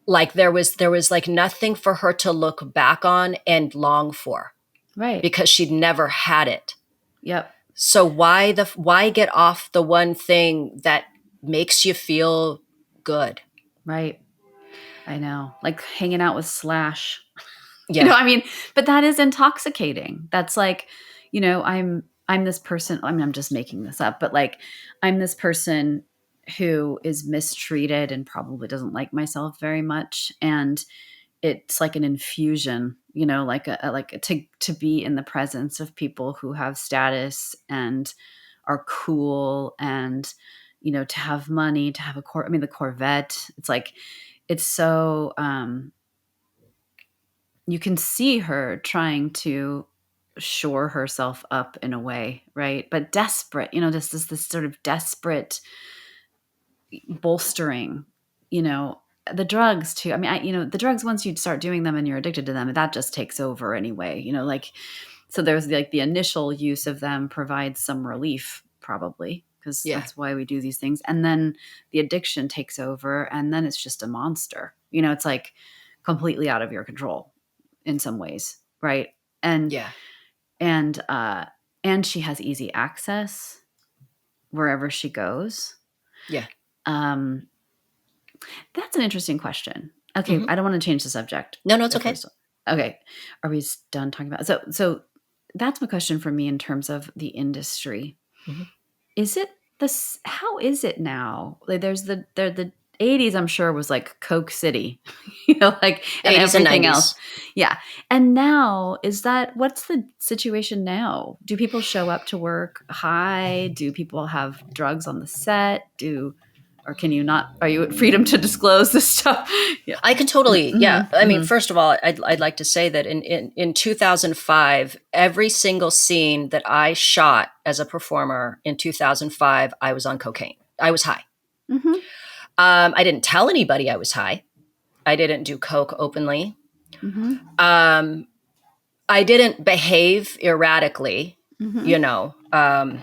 like there was like nothing for her to look back on and long for, Right. because she'd never had it. Yep. So why get off the one thing that makes you feel good? Right. I know. Like hanging out with Slash. Yeah. I mean, but that is intoxicating. That's like, I'm this person, I mean, I'm just making this up, but like I'm this person who is mistreated and probably doesn't like myself very much, and it's like an infusion, like to be in the presence of people who have status and are cool, and to have money, to have the Corvette. It's like, it's so you can see her trying to shore herself up in a way, right? But desperate, just this sort of desperate bolstering, the drugs too. I mean, the drugs, once you start doing them and you're addicted to them, that just takes over anyway, like, so there's like the initial use of them provides some relief probably, because Yeah. that's why we do these things. And then the addiction takes over, and then it's just a monster. It's like completely out of your control in some ways, right? And Yeah. and she has easy access wherever she goes. Yeah. That's an interesting question. Okay, I don't want to change the subject. No, it's okay. Okay, are we done talking about so that's my question for me in terms of the industry. Mm-hmm. Is it this? How is it now? Like, there's the 80s, I'm sure, was like Coke City, like, and everything else. Yeah. And now, what's the situation now? Do people show up to work high? Do people have drugs on the set? Or can you not? Are you at freedom to disclose this stuff? Yeah, I can totally. Yeah. I mean, first of all, I'd like to say that in 2005, every single scene that I shot as a performer in 2005, I was on cocaine. I was high. Mm-hmm. I didn't tell anybody I was high. I didn't do coke openly. Mm-hmm. I didn't behave erratically. Mm-hmm.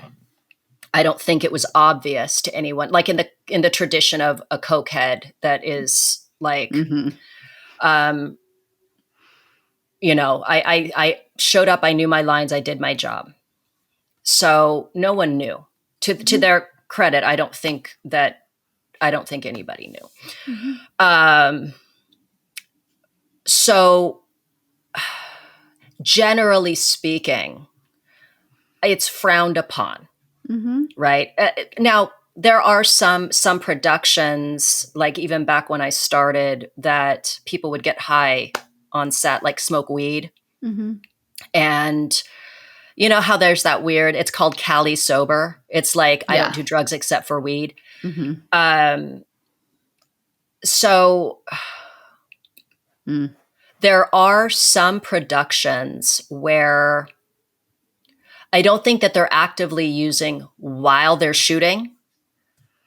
I don't think it was obvious to anyone, like in the tradition of a cokehead that is like, Mm-hmm. I showed up, I knew my lines, I did my job. So no one knew. To their credit, I don't think anybody knew. Mm-hmm. So generally speaking, it's frowned upon. Mm-hmm. Right. Now, there are some productions, like even back when I started, that people would get high on set, like smoke weed. Mm-hmm. And you know how there's that weird, it's called Cali sober. It's like, I don't do drugs except for weed. Mm-hmm. So there are some productions where I don't think that they're actively using while they're shooting,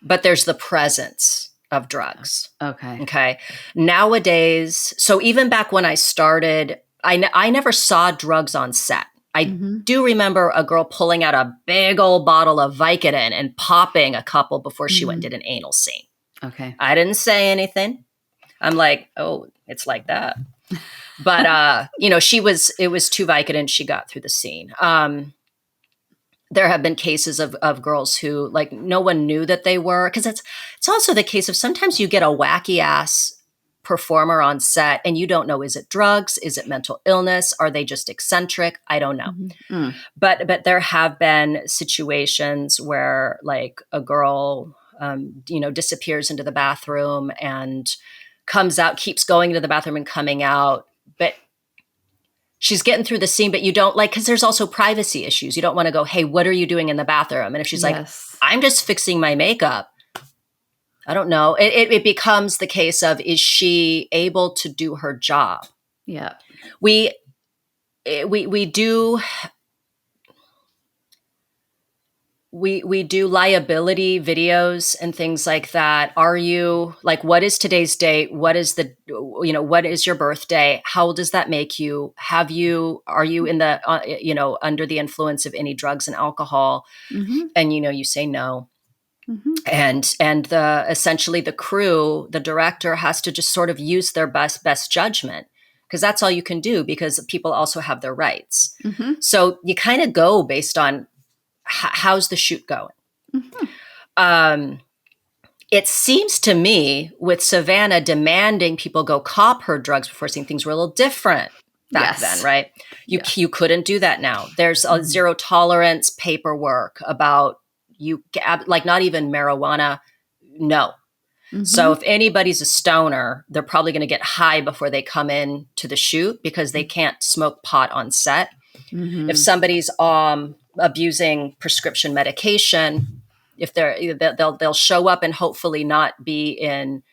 but there's the presence of drugs. Okay. Nowadays, so even back when I started, I never saw drugs on set. I do remember a girl pulling out a big old bottle of Vicodin and popping a couple before she went and did an anal scene. Okay. I didn't say anything. I'm like, oh, it's like that. But, it was 2 Vicodin. She got through the scene. There have been cases of girls who, like, no one knew that they were, because it's also the case of sometimes you get a wacky ass performer on set and you don't know, is it drugs? Is it mental illness? Are they just eccentric? I don't know. Mm-hmm. But there have been situations where, like, a girl, disappears into the bathroom and comes out, keeps going to the bathroom and coming out, but she's getting through the scene, but you don't, like, because there's also privacy issues. You don't want to go, hey, what are you doing in the bathroom? And if she's like, I'm just fixing my makeup, I don't know. It becomes the case of, is she able to do her job? Yeah. We do liability videos and things like that. Are you, like, what is today's date? What is what is your birthday? How old does that make you? Are you in the, under the influence of any drugs and alcohol? Mm-hmm. And, you say no. Mm-hmm. And essentially the crew, the director has to just sort of use their best judgment, because that's all you can do, because people also have their rights. Mm-hmm. So you kind of go based on how's the shoot going. Mm-hmm. It seems to me with Savannah demanding people go cop her drugs before seeing, things were a little different back then, right? You couldn't do that now. There's a zero tolerance paperwork about like, not even marijuana. No. Mm-hmm. So if anybody's a stoner, they're probably going to get high before they come in to the shoot, because they can't smoke pot on set. Mm-hmm. If somebody's abusing prescription medication, if they'll show up and hopefully not be in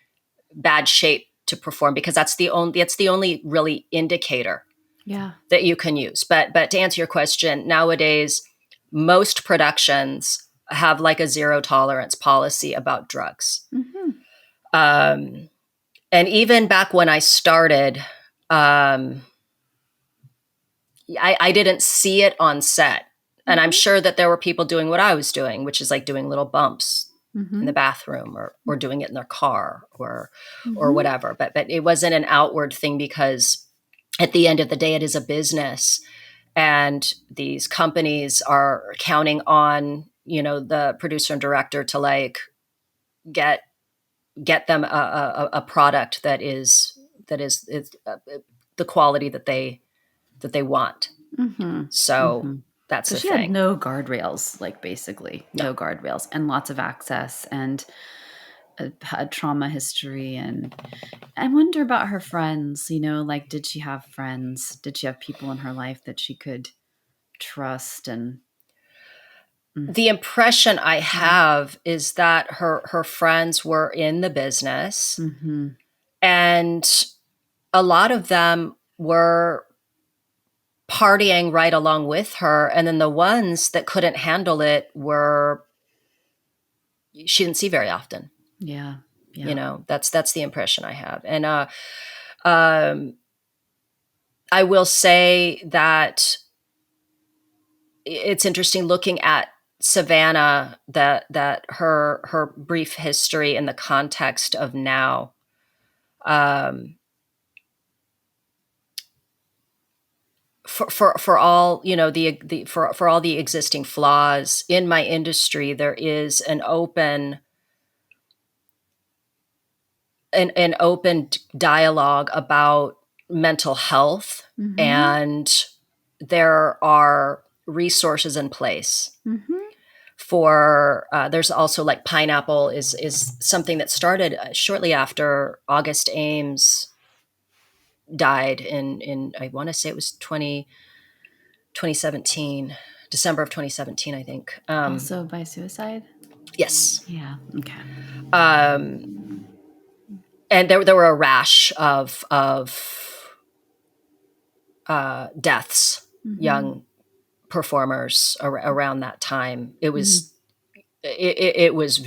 bad shape to perform, because that's the only really indicator Yeah. that you can use. But to answer your question, nowadays, most productions have like a zero tolerance policy about drugs. Mm-hmm. And even back when I started, I didn't see it on set. And I'm sure that there were people doing what I was doing, which is like doing little bumps in the bathroom or doing it in their car or whatever. But it wasn't an outward thing, because at the end of the day, it is a business, and these companies are counting on, the producer and director to like get them a product that is the quality that they want. So that's So the she thing. had no guardrails, like basically no guardrails, and lots of access, and a trauma history. And I wonder about her friends, like, did she have friends? Did she have people in her life that she could trust? And The impression I have is that her friends were in the business, and a lot of them were partying right along with her. And then the ones that couldn't handle it she didn't see very often. yeah. That's the impression I have. And I will say that it's interesting looking at Savannah, that her brief history in the context of now. For all for all the existing flaws in my industry, there is an open dialogue about mental health, and there are resources in place for there's also like Pineapple is something that started shortly after August Ames died in I want to say it was 2017, December of 2017, I think. Also by suicide? Yes. Yeah. Okay. And there were a rash of deaths, young performers around that time. It was it was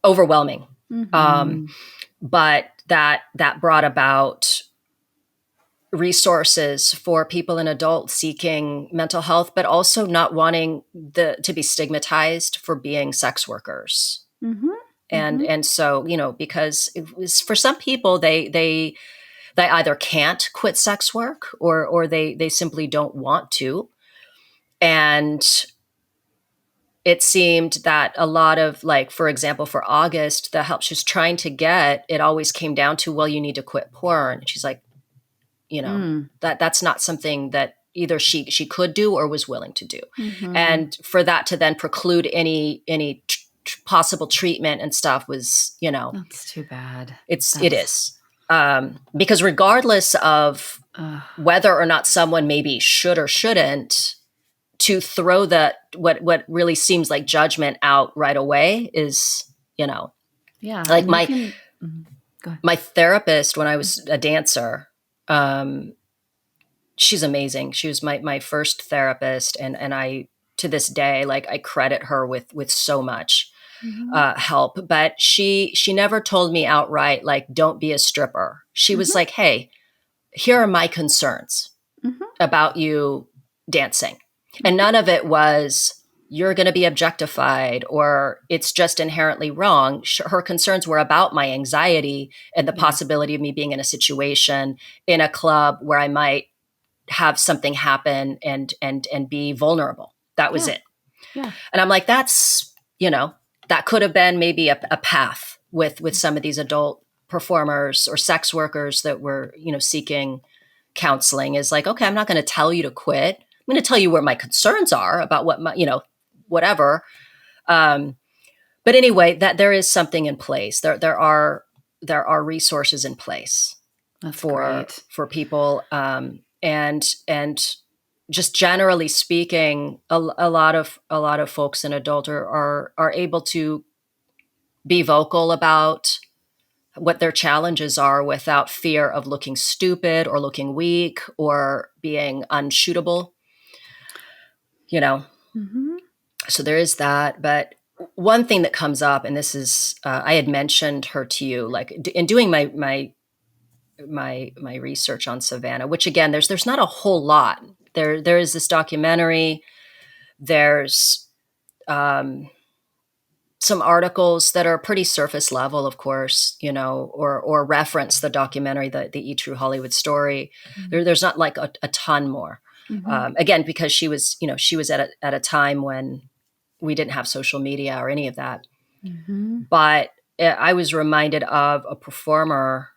overwhelming, but that brought about resources for people and adults seeking mental health, but also not wanting to be stigmatized for being sex workers. And so, because it was, for some people, they either can't quit sex work or they simply don't want to. And it seemed that a lot of, like, for example, for August, the help she was trying to get, it always came down to, well, you need to quit porn. She's like, that's not something that either she could do or was willing to do. And for that to then preclude any possible treatment and stuff was, That's too bad. It is. Because regardless of whether or not someone maybe should or shouldn't, to throw what really seems like judgment out right away is, Yeah. like Go ahead. my therapist when I was a dancer, she's amazing. She was my first therapist, and I, to this day, like, I credit her with so much help. But she never told me outright, like, don't be a stripper. She was like, hey, here are my concerns about you dancing. And none of it was, you're going to be objectified or it's just inherently wrong. Her concerns were about my anxiety and the possibility of me being in a situation in a club where I might have something happen and be vulnerable. That was it. Yeah. And I'm like, that's, that could have been maybe a path with some of these adult performers or sex workers that were, seeking counseling, is like, okay, I'm not going to tell you to quit. I'm going to tell you where my concerns are about what my, whatever. But anyway, that there is something in place. There are resources in place. That's for great. for people, and just generally speaking, a lot of folks in adult are able to be vocal about what their challenges are without fear of looking stupid or looking weak or being unshootable, you know. Mm-hmm. So there is that. But one thing that comes up, and this is, I had mentioned her to you, like in doing my research on Savannah, which again, there's not a whole lot. There is this documentary. There's some articles that are pretty surface level, of course, or reference the documentary, the E True Hollywood Story. Mm-hmm. There's not like a ton more. Mm-hmm. Again, because she was at a time when we didn't have social media or any of that. Mm-hmm. But I was reminded of a performer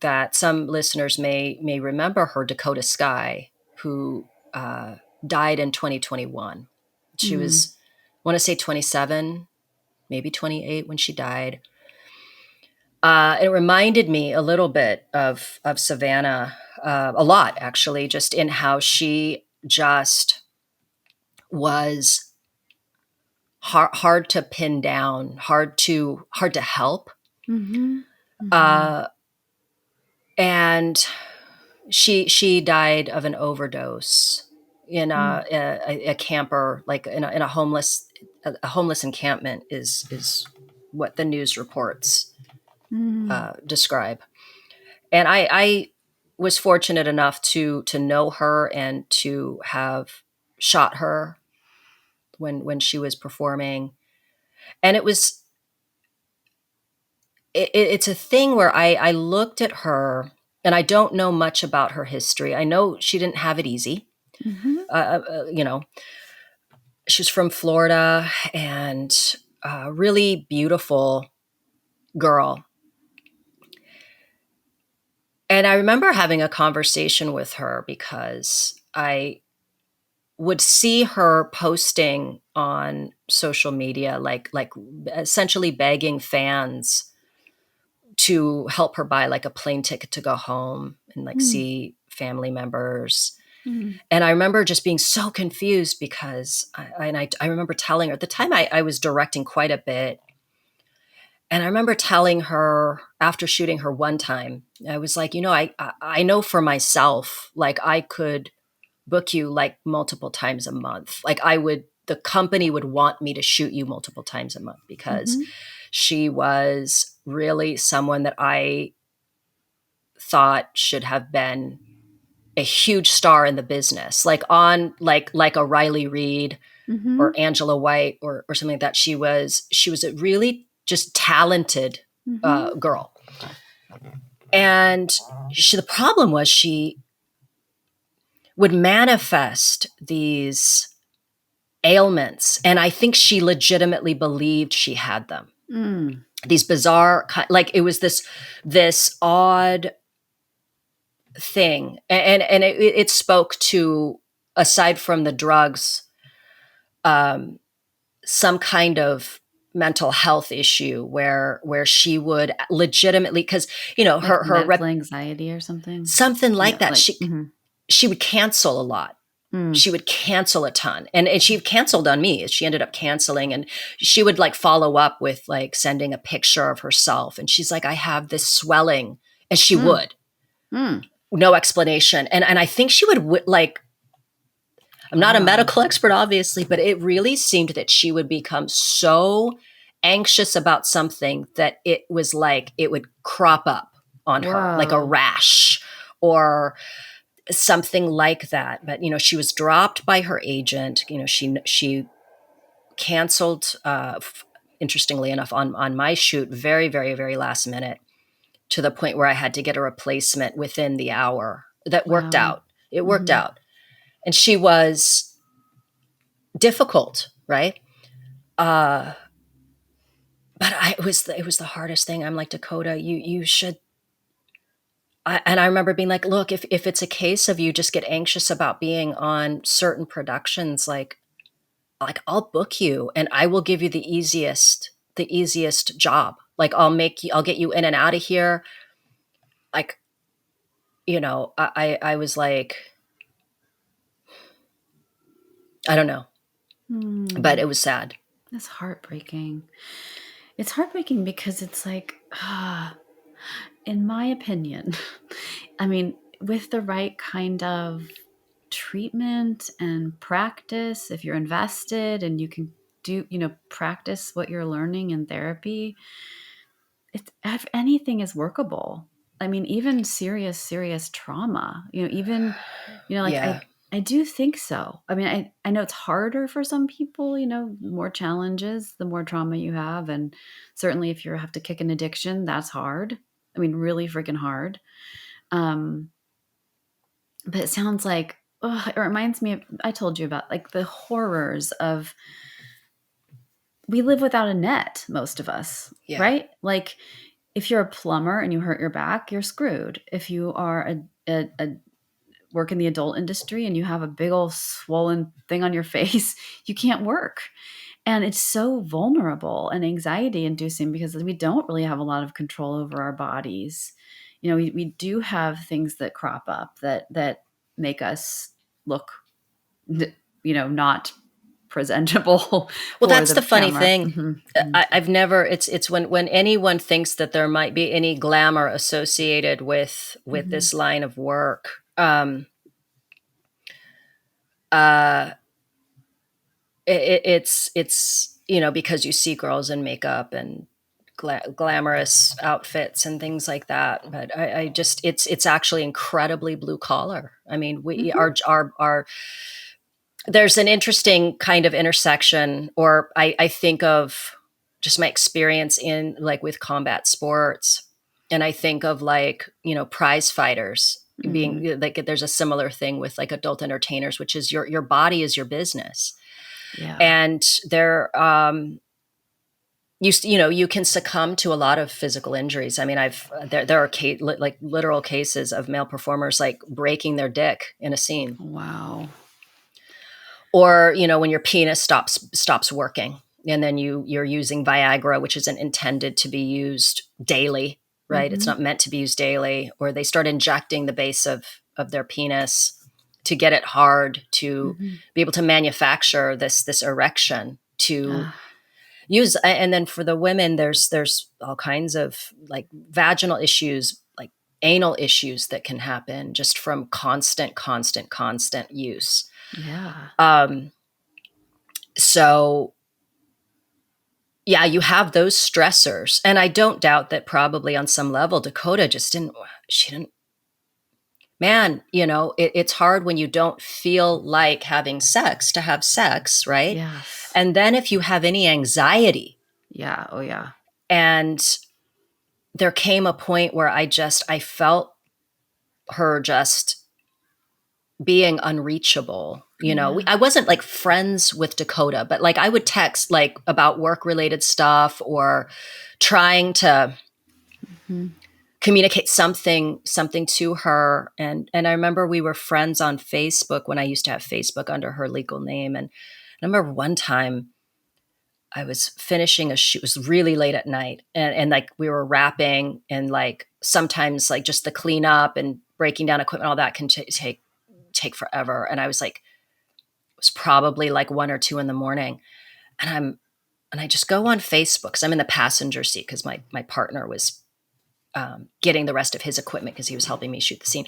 that some listeners may remember her, Dakota Sky, who died in 2021. She was, I want to say 27, maybe 28 when she died. It reminded me a little bit of Savannah, a lot actually, just in how she just was hard to pin down, hard to help. Mm-hmm. Mm-hmm. And she died of an overdose in a camper, like in a homeless encampment is what the news reports describe. And I was fortunate enough to know her and to have shot her when she was performing. And it's a thing where I looked at her, and I don't know much about her history. I know she didn't have it easy. Mm-hmm. She's from Florida, and a really beautiful girl. And I remember having a conversation with her because I would see her posting on social media, like essentially begging fans to help her buy like a plane ticket to go home and like see family members. And I remember just being so confused because I remember telling her at the time I was directing quite a bit. And I remember telling her after shooting her one time, I was like, I know for myself, like I could book you like multiple times a month. Like the company would want me to shoot you multiple times a month because she was really someone that I thought should have been a huge star in the business, like on like a Riley Reid or Angela White or something like that. She was a really just talented girl. And the problem was she would manifest these ailments. And I think she legitimately believed she had them. These bizarre, like it was this odd thing. And it spoke to, aside from the drugs, some kind of mental health issue where she would legitimately, because like her medical anxiety or something like that. She would cancel a lot. She would cancel a ton, and she canceled on me. She ended up canceling, and she would like follow up with like sending a picture of herself, and she's like, I have this swelling, and she would no explanation, and I think she would like, I'm not a medical expert, obviously, but it really seemed that she would become so anxious about something that it was like it would crop up on her like a rash or something like that. But, she was dropped by her agent. She canceled, interestingly enough, on my shoot very, very, very last minute, to the point where I had to get a replacement within the hour. That worked out. It worked out. And she was difficult, right? But it was the hardest thing. I'm like, Dakota, you should. And I remember being like, look, if it's a case of you just get anxious about being on certain productions, like I'll book you and I will give you the easiest job. Like I'll get you in and out of here. Like, I was like, I don't know, but it was sad. That's heartbreaking. It's heartbreaking because it's like, In my opinion, I mean, with the right kind of treatment and practice, if you're invested and you can do, practice what you're learning in therapy, if anything is workable. I mean, even serious trauma, even, like Yeah. I do think so. I mean, I know it's harder for some people, more challenges, the more trauma you have. And certainly if you have to kick an addiction, that's hard. I mean, really freaking hard. But it sounds like, it reminds me of, I told you about like the horrors of, we live without a net, most of us, Yeah. right? Like if you're a plumber and you hurt your back, you're screwed. If you are a work in the adult industry and you have a big old swollen thing on your face, you can't work. And it's so vulnerable and anxiety inducing because we don't really have a lot of control over our bodies. We do have things that crop up that make us look, not presentable Well, for that's the the funny camera. thing. I've never. It's when anyone thinks that there might be any glamour associated with this line of work. It's because you see girls in makeup and glamorous outfits and things like that. But I just it's actually incredibly blue collar. I mean, we our there's an interesting kind of intersection, or I think of just my experience in like with combat sports. And I think of like, prize fighters being like, there's a similar thing with like adult entertainers, which is your body is your business. Yeah. And there, you can succumb to a lot of physical injuries. I mean, there are like literal cases of male performers like breaking their dick in a scene. Wow. Or, when your penis stops working, and then you're using Viagra, which isn't intended to be used daily, right? It's not meant to be used daily. Or they start injecting the base of their penis to get it hard to be able to manufacture this erection to use. And then for the women, there's all kinds of like vaginal issues, like anal issues that can happen just from constant use. Yeah. So yeah, you have those stressors. And I don't doubt that probably on some level, Dakota she didn't, man, it's hard when you don't feel like having sex to have sex, right? Yes. And then if you have any anxiety. Yeah. Oh yeah. And there came a point where I felt her just being unreachable. I wasn't like friends with Dakota, but like I would text like about work related stuff or trying to communicate something to her. And I remember we were friends on Facebook when I used to have Facebook under her legal name. And I remember one time I was finishing a shoot. It was really late at night, and like we were wrapping, and like sometimes like just the cleanup and breaking down equipment, all that can take forever. And I was like, it was probably like 1 or 2 in the morning, and I just go on Facebook because I'm in the passenger seat because my partner was getting the rest of his equipment because he was helping me shoot the scene,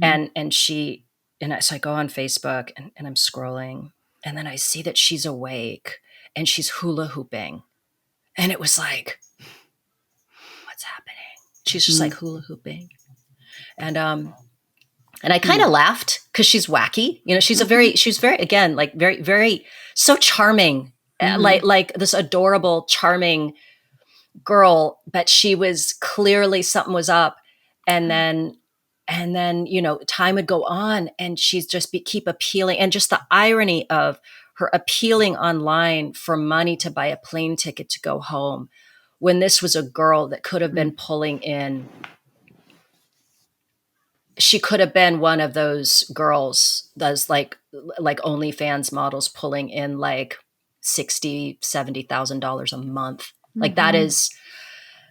so I go on Facebook and I'm scrolling, and then I see that she's awake and she's hula hooping, and it was like, what's happening? She's just like hula hooping, and I kind of laughed because she's wacky. She's very, again, like very, very, so charming, like this adorable, charming girl, but she was clearly something was up. And then, time would go on and she's just keep appealing. And just the irony of her appealing online for money to buy a plane ticket to go home when this was a girl that could have been pulling in. She could have been one of those girls that's like OnlyFans models pulling in like $60,000-$70,000 a month. Like that is,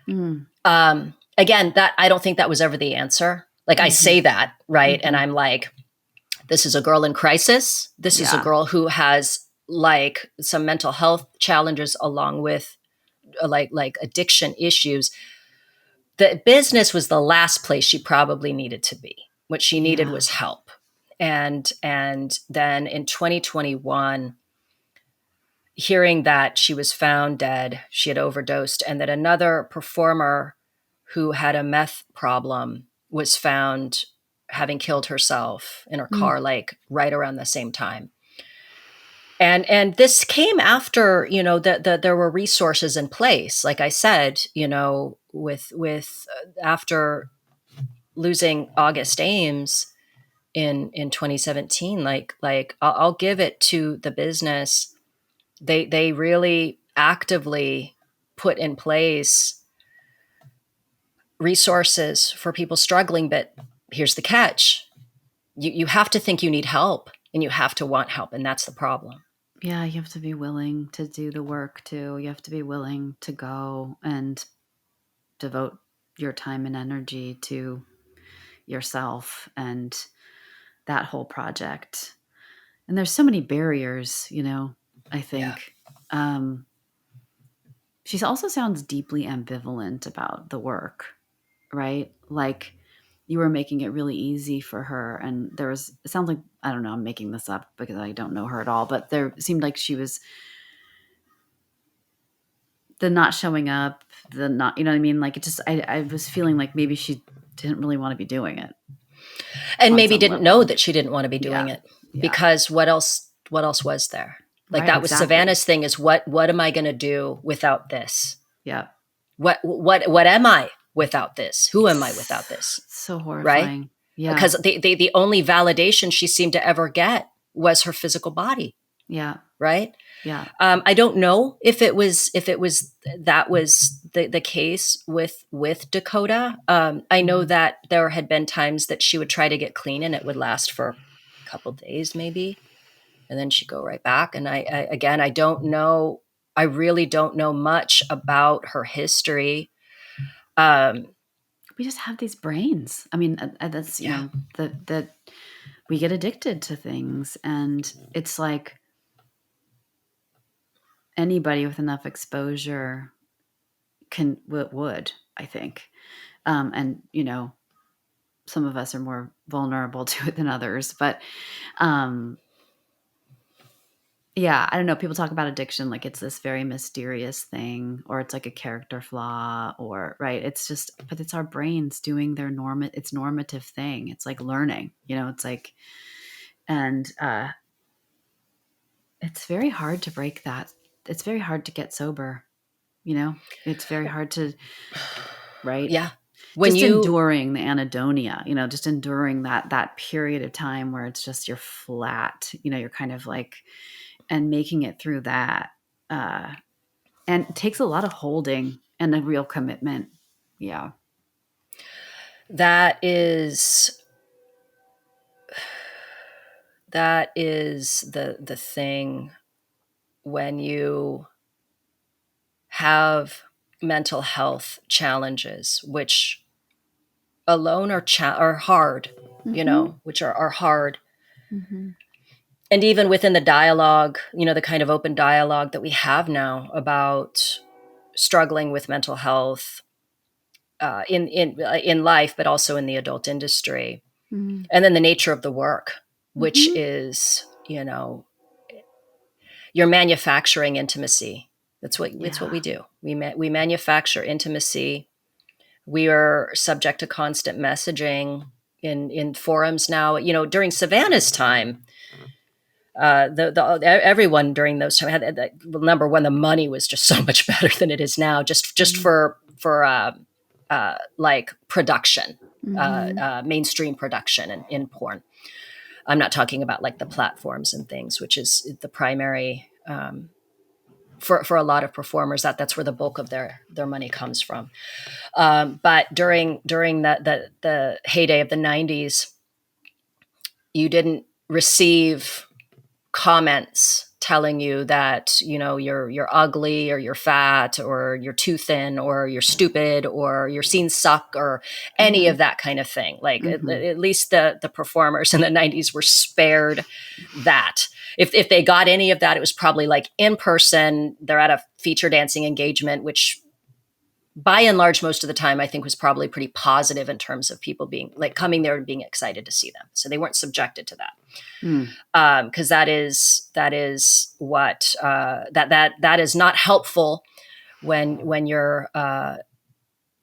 again, that I don't think that was ever the answer. Like I say that, right? And I'm like, this is a girl in crisis. This is a girl who has like some mental health challenges along with like addiction issues. the business was the last place she probably needed to be. What she needed Yeah. was help. And then in 2021, hearing that she was found dead, she had overdosed, and that another performer who had a meth problem was found having killed herself in her car, like right around the same time. And this came after, you know, that there were resources in place. Like I said, you know, with after losing August Ames in 2017, like I'll give it to the business. They really actively put in place resources for people struggling. But here's the catch. You have to think you need help, and you have to want help. And that's the problem. Yeah, you have to be willing to do the work too. You have to be willing to go and devote your time and energy to yourself and that whole project. And there's so many barriers, you know, I think. She also sounds deeply ambivalent about the work, right? Like you were making it really easy for her. And there was, it sounds like, I don't know, I'm making this up because I don't know her at all, but there seemed like she was the not showing up, the not, you know what I mean? Like it just, I was feeling like maybe she didn't really want to be doing it. And on maybe some didn't level. know that she didn't want to be doing Yeah. it, Yeah. because what else was there? Like Right, that was exactly. Savannah's thing, is what am I going to do without this? Yeah. What am I without this? Who am I without this? So Right? horrifying. Yeah. Because the only validation she seemed to ever get was her physical body. Yeah. Right? Yeah. I don't know if it was that was the case with Dakota. I know that there had been times that she would try to get clean and it would last for a couple days maybe, and then she'd go right back. And I again, I don't know. I really don't know much about her history. We just have these brains. I mean, that's, you know, that we get addicted to things, and it's like anybody with enough exposure would, I think. And, you know, some of us are more vulnerable to it than others, but, yeah, I don't know. People talk about addiction like it's this very mysterious thing, or it's like a character flaw, or right. It's just, but it's our brains doing their it's normative thing. It's like learning, you know, it's like, and it's very hard to break that. It's very hard to get sober, you know, it's very hard to, right. Yeah. When Just you enduring the anhedonia, you know, just enduring that period of time where it's just, you're flat, you know, you're kind of like, and making it through that. And it takes a lot of holding and a real commitment. Yeah. that is the thing when you have mental health challenges, which alone are hard, you know, which are hard. And even within the dialogue, you know, the kind of open dialogue that we have now about struggling with mental health in life, but also in the adult industry, and then the nature of the work, which is, you know, you're manufacturing intimacy. It's what we do. We manufacture intimacy. We are subject to constant messaging in forums now. You know, during Savannah's time, everyone during those time had number one, the money was just so much better than it is now. Just for like production, mainstream production in porn. I'm not talking about like the platforms and things, which is the primary for a lot of performers. That's where the bulk of their money comes from. But during the heyday of the 90s, you didn't receive comments telling you that, you know, you're ugly, or you're fat, or you're too thin, or you're stupid, or your scenes suck, or any of that kind of thing. Like at least the performers in the 90s were spared that. If they got any of that, it was probably like in person. They're at a feature dancing engagement, which by and large, most of the time, I think was probably pretty positive in terms of people being like coming there and being excited to see them. So they weren't subjected to that. Because that is what that is not helpful when you're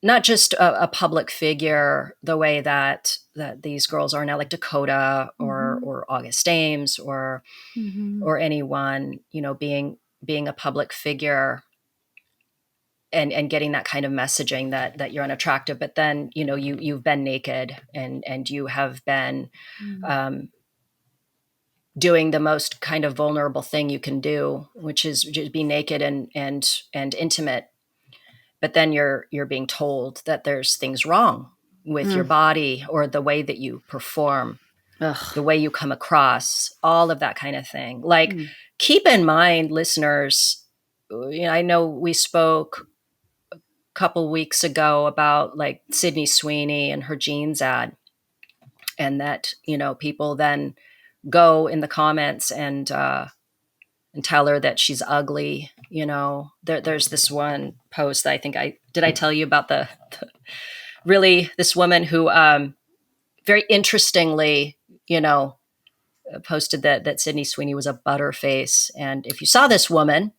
not just a public figure the way that these girls are now, like Dakota or August Ames or anyone, being a public figure and getting that kind of messaging that you're unattractive, but then you've been naked and you have been doing the most kind of vulnerable thing you can do, which is just be naked and intimate. But then you're being told that there's things wrong with your body or the way that you perform, the way you come across, all of that kind of thing. Like, keep in mind, listeners, I know we spoke a couple weeks ago about like Sydney Sweeney and her jeans ad, and that, people then go in the comments and tell her that she's ugly. There's this one post that did I tell you about really this woman who very interestingly, posted that Sydney Sweeney was a butterface. And if you saw this woman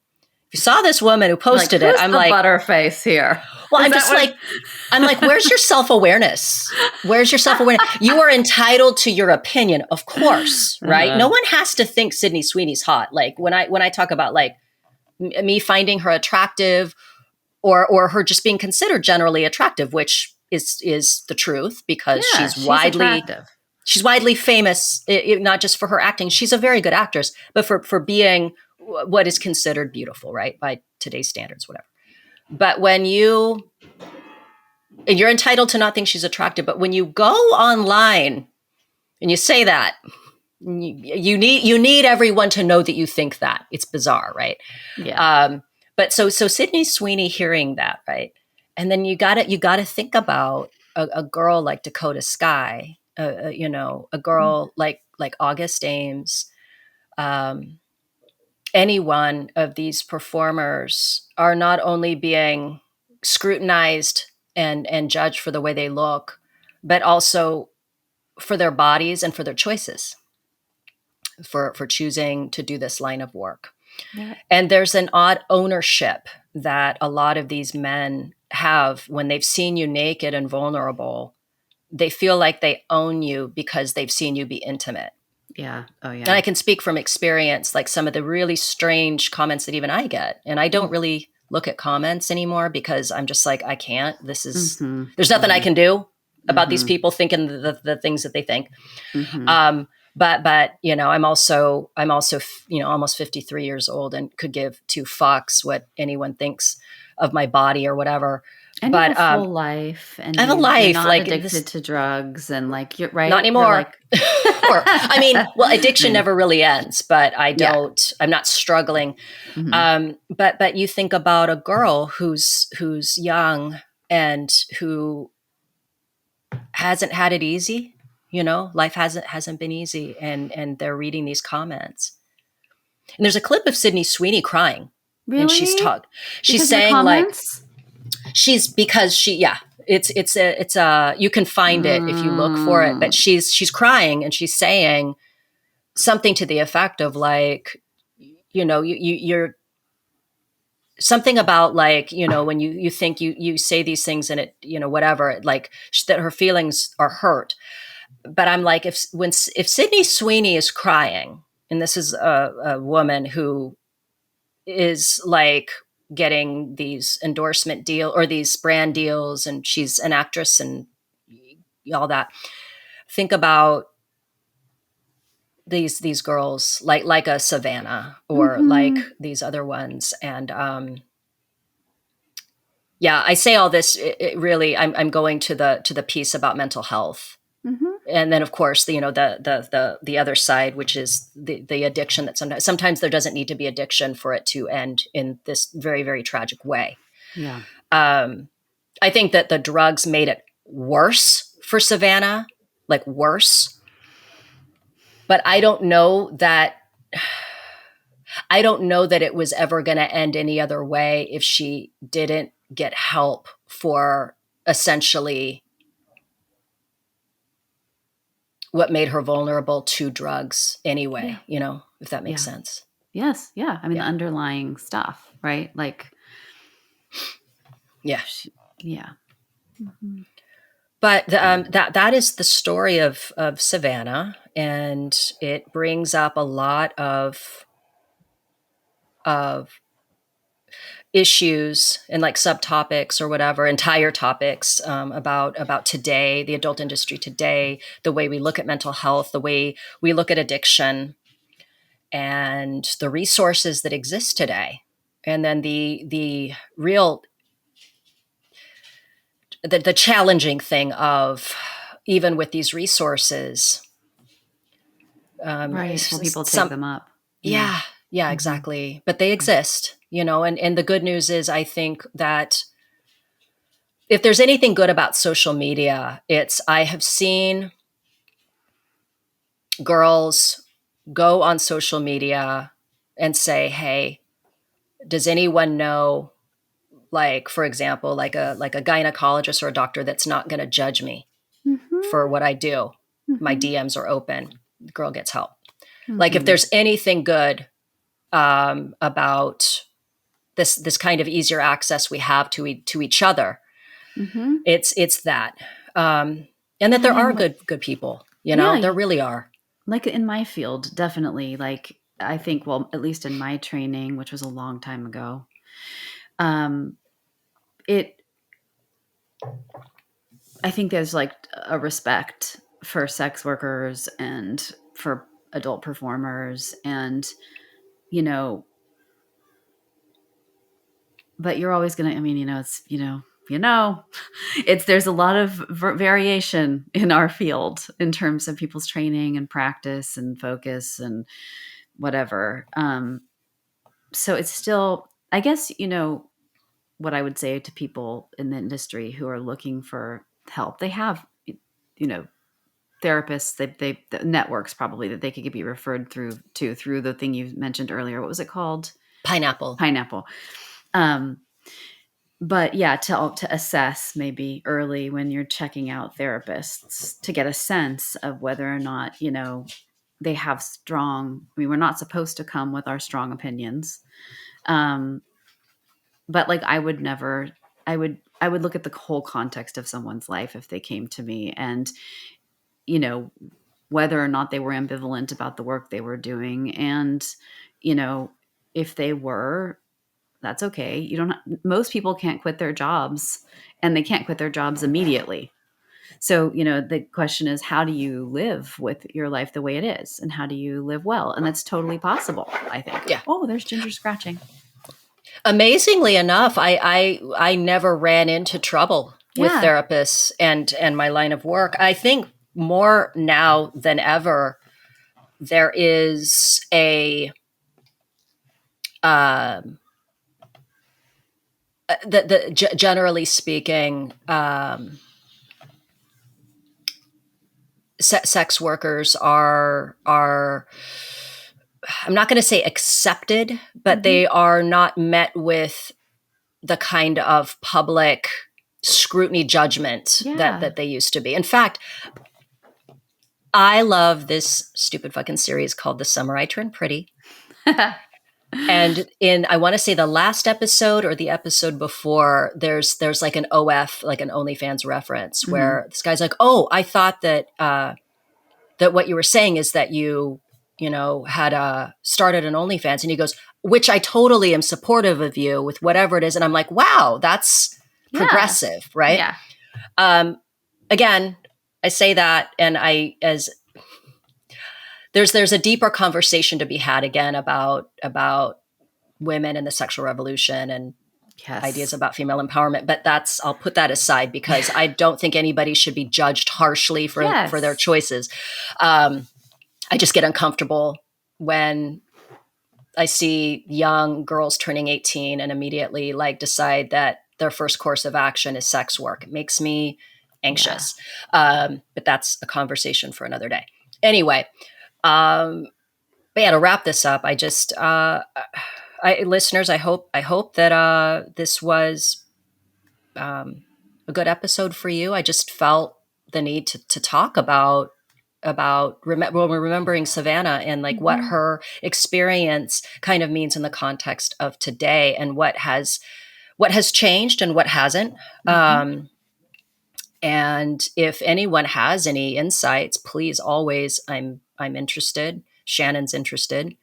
who posted like, it, I'm like, butterface here. Well, I'm just like, where's your self-awareness? Where's your self-awareness? You are entitled to your opinion, of course, right? No one has to think Sydney Sweeney's hot. Like when I talk about like me finding her attractive or her just being considered generally attractive, which is the truth because she's widely famous, not just for her acting. She's a very good actress, but for being what is considered beautiful, right? By today's standards, whatever. But when you're entitled to not think she's attractive, but when you go online and you say that, you need everyone to know that you think that. It's bizarre, right? Yeah. But so Sydney Sweeney hearing that, right? And then you gotta think about a girl like Dakota Skye, a girl like August Ames, any one of these performers are not only being scrutinized and judged for the way they look, but also for their bodies and for their choices, for choosing to do this line of work. Yeah. And there's an odd ownership that a lot of these men have when they've seen you naked and vulnerable. They feel like they own you because they've seen you be intimate. Yeah. Oh, yeah. And I can speak from experience, like some of the really strange comments that even I get. And I don't really look at comments anymore because I'm just like, I can't. This is, there's nothing I can do about these people thinking the things that they think. But I'm also almost 53 years old and could give two fucks what anyone thinks of my body or whatever. And you have a full life, and I have a life, you're not like addicted to drugs, and like you're right. Not anymore. Addiction never really ends, but I'm not struggling. But you think about a girl who's young and who hasn't had it easy. Life hasn't been easy, and they're reading these comments. And there's a clip of Sydney Sweeney crying, really? And she's saying like. It's you can find it if you look for it, but she's crying and she's saying something to the effect of like, you're something about like, when you think you say these things and it, whatever, like that her feelings are hurt. But I'm like, if Sydney Sweeney is crying, and this is a woman who is like getting these endorsement deal or these brand deals, and she's an actress and all that. Think about these girls like a Savannah or like these other ones. And I say all this, it really, I'm going to the piece about mental health. And then of course, the other side, which is the addiction that sometimes there doesn't need to be addiction for it to end in this very, very tragic way. Yeah. I think that the drugs made it worse for Savannah, like worse. But I don't know that it was ever going to end any other way if she didn't get help for essentially what made her vulnerable to drugs anyway, if that makes sense. Yes. Yeah. I mean, Yeah. the underlying stuff, right? Like, yeah. Yeah. Mm-hmm. But that is the story of Savannah, and it brings up a lot of issues and like subtopics or whatever, entire topics about today, the adult industry today, the way we look at mental health, the way we look at addiction, and the resources that exist today, and then the real the challenging thing of, even with these resources, Right. Well, people take them up. Yeah, Mm-hmm. exactly. But they exist, and the good news is, I think that if there's anything good about social media, I have seen girls go on social media and say, hey, does anyone know, like, for example, like a gynecologist or a doctor that's not going to judge me for what I do? My DMs are open. The girl gets help. Like, if there's anything good about this kind of easier access we have to each other, it's that, and that there are good people. There really are. Like in my field, definitely. Like, I think, well, at least in my training, which was a long time ago, I think there's like a respect for sex workers and for adult performers, and but you're always gonna, it's there's a lot of variation in our field in terms of people's training and practice and focus and whatever. So it's still, I guess, what I would say to people in the industry who are looking for help, they have, therapists, the networks probably that they could be referred through the thing you mentioned earlier. What was it called? Pineapple. But yeah, to assess maybe early when you're checking out therapists, to get a sense of whether or not, they have strong, we're not supposed to come with our strong opinions. But like, I would look at the whole context of someone's life if they came to me, and, whether or not they were ambivalent about the work they were doing. And, if they were, that's okay. Most people can't quit their jobs, and they can't quit their jobs immediately. So, the question is, how do you live with your life the way it is? And how do you live well? And that's totally possible, I think. Yeah. Oh, there's Ginger scratching. Amazingly enough, I never ran into trouble with therapists and my line of work. I think more now than ever, there is generally speaking, sex workers are I'm not going to say accepted, but they are not met with the kind of public scrutiny judgment that they used to be. In fact, I love this stupid fucking series called The Summer I Turned Pretty. And in, I want to say the last episode or the episode before, there's like an OF, like an OnlyFans reference, where this guy's like, "Oh, I thought that that what you were saying is that you had started an OnlyFans," and he goes, "Which I totally am supportive of you with whatever it is." And I'm like, wow, that's progressive, right? Yeah. Again, I say that, and there's a deeper conversation to be had again about women and the sexual revolution and ideas about female empowerment. But I'll put that aside, because I don't think anybody should be judged harshly for their choices. I just get uncomfortable when I see young girls turning 18 and immediately like decide that their first course of action is sex work. It makes me anxious. But that's a conversation for another day. Anyway, but yeah, to wrap this up, I just, listeners, I hope that this was a good episode for you. I just felt the need to talk about remembering Savannah and like what her experience kind of means in the context of today, and what has changed and what hasn't. And if anyone has any insights, please, always, I'm interested. Shannon's interested.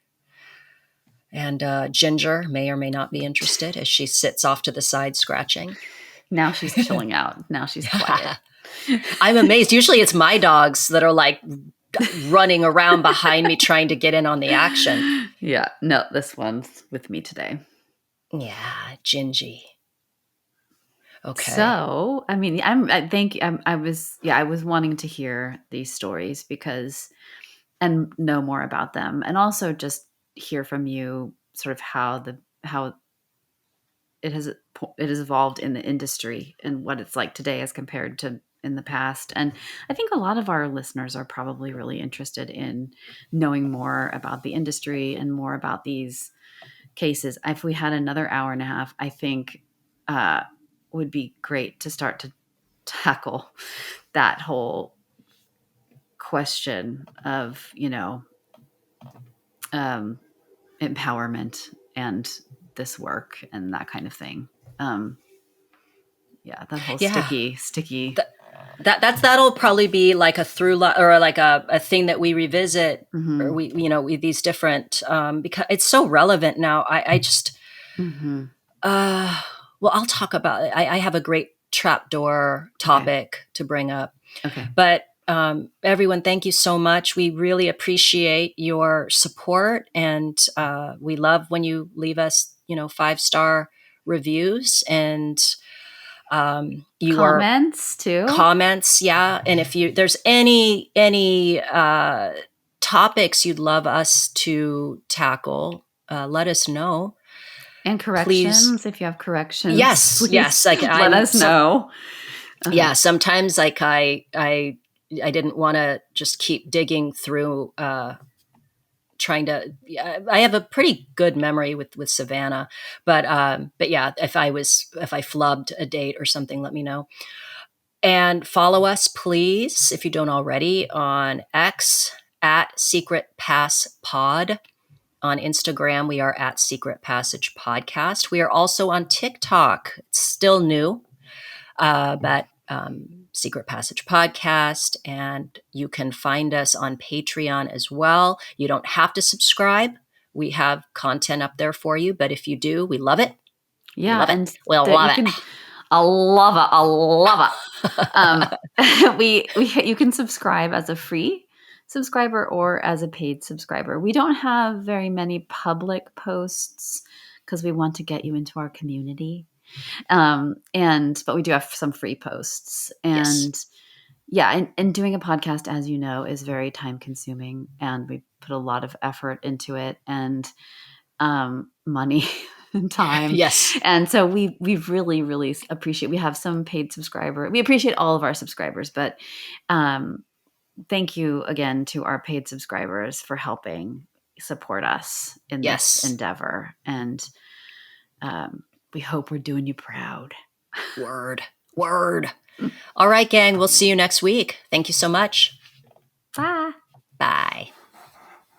And Ginger may or may not be interested as she sits off to the side scratching. Now she's chilling out. Now she's quiet. I'm amazed. Usually it's my dogs that are like running around behind me trying to get in on the action. Yeah. No, this one's with me today. Yeah, Gingy. Okay. So, I mean, I was wanting to hear these stories and know more about them, and also just hear from you sort of how it has evolved in the industry and what it's like today as compared to in the past. And I think a lot of our listeners are probably really interested in knowing more about the industry and more about these cases. If we had another hour and a half, I think would be great to start to tackle that whole question of, empowerment and this work and that kind of thing. That whole sticky. That'll probably be like a through line, or like a thing that we revisit, or we these different, because it's so relevant now. I just, well, I'll talk about it. I have a great trapdoor topic to bring up. Okay. But everyone, thank you so much. We really appreciate your support, and we love when you leave us, 5-star reviews and comments too. Comments, yeah. And if there's any topics you'd love us to tackle, let us know. And corrections, please. If you have corrections, yes. Like, let us know. Yeah, sometimes like I didn't want to just keep digging through, trying to. I have a pretty good memory with Savannah, but yeah, if I flubbed a date or something, let me know. And follow us, please, if you don't already, on X at Secret Pass Pod. On Instagram, we are at Secret Passage Podcast. We are also on TikTok. It's still new, but Secret Passage Podcast. And you can find us on Patreon as well. You don't have to subscribe. We have content up there for you. But if you do, we love it. Yeah. We'll love it. I love it. You can subscribe as a free subscriber or as a paid subscriber. We don't have very many public posts because we want to get you into our community. But we do have some free posts. And and doing a podcast, as you know, is very time consuming, and we put a lot of effort into it, and money and time. Yes. And so we really, really appreciate, we have some paid subscriber. We appreciate all of our subscribers, but thank you again to our paid subscribers for helping support us in this endeavor. And we hope we're doing you proud. Word. All right, gang. We'll see you next week. Thank you so much. Bye. Bye.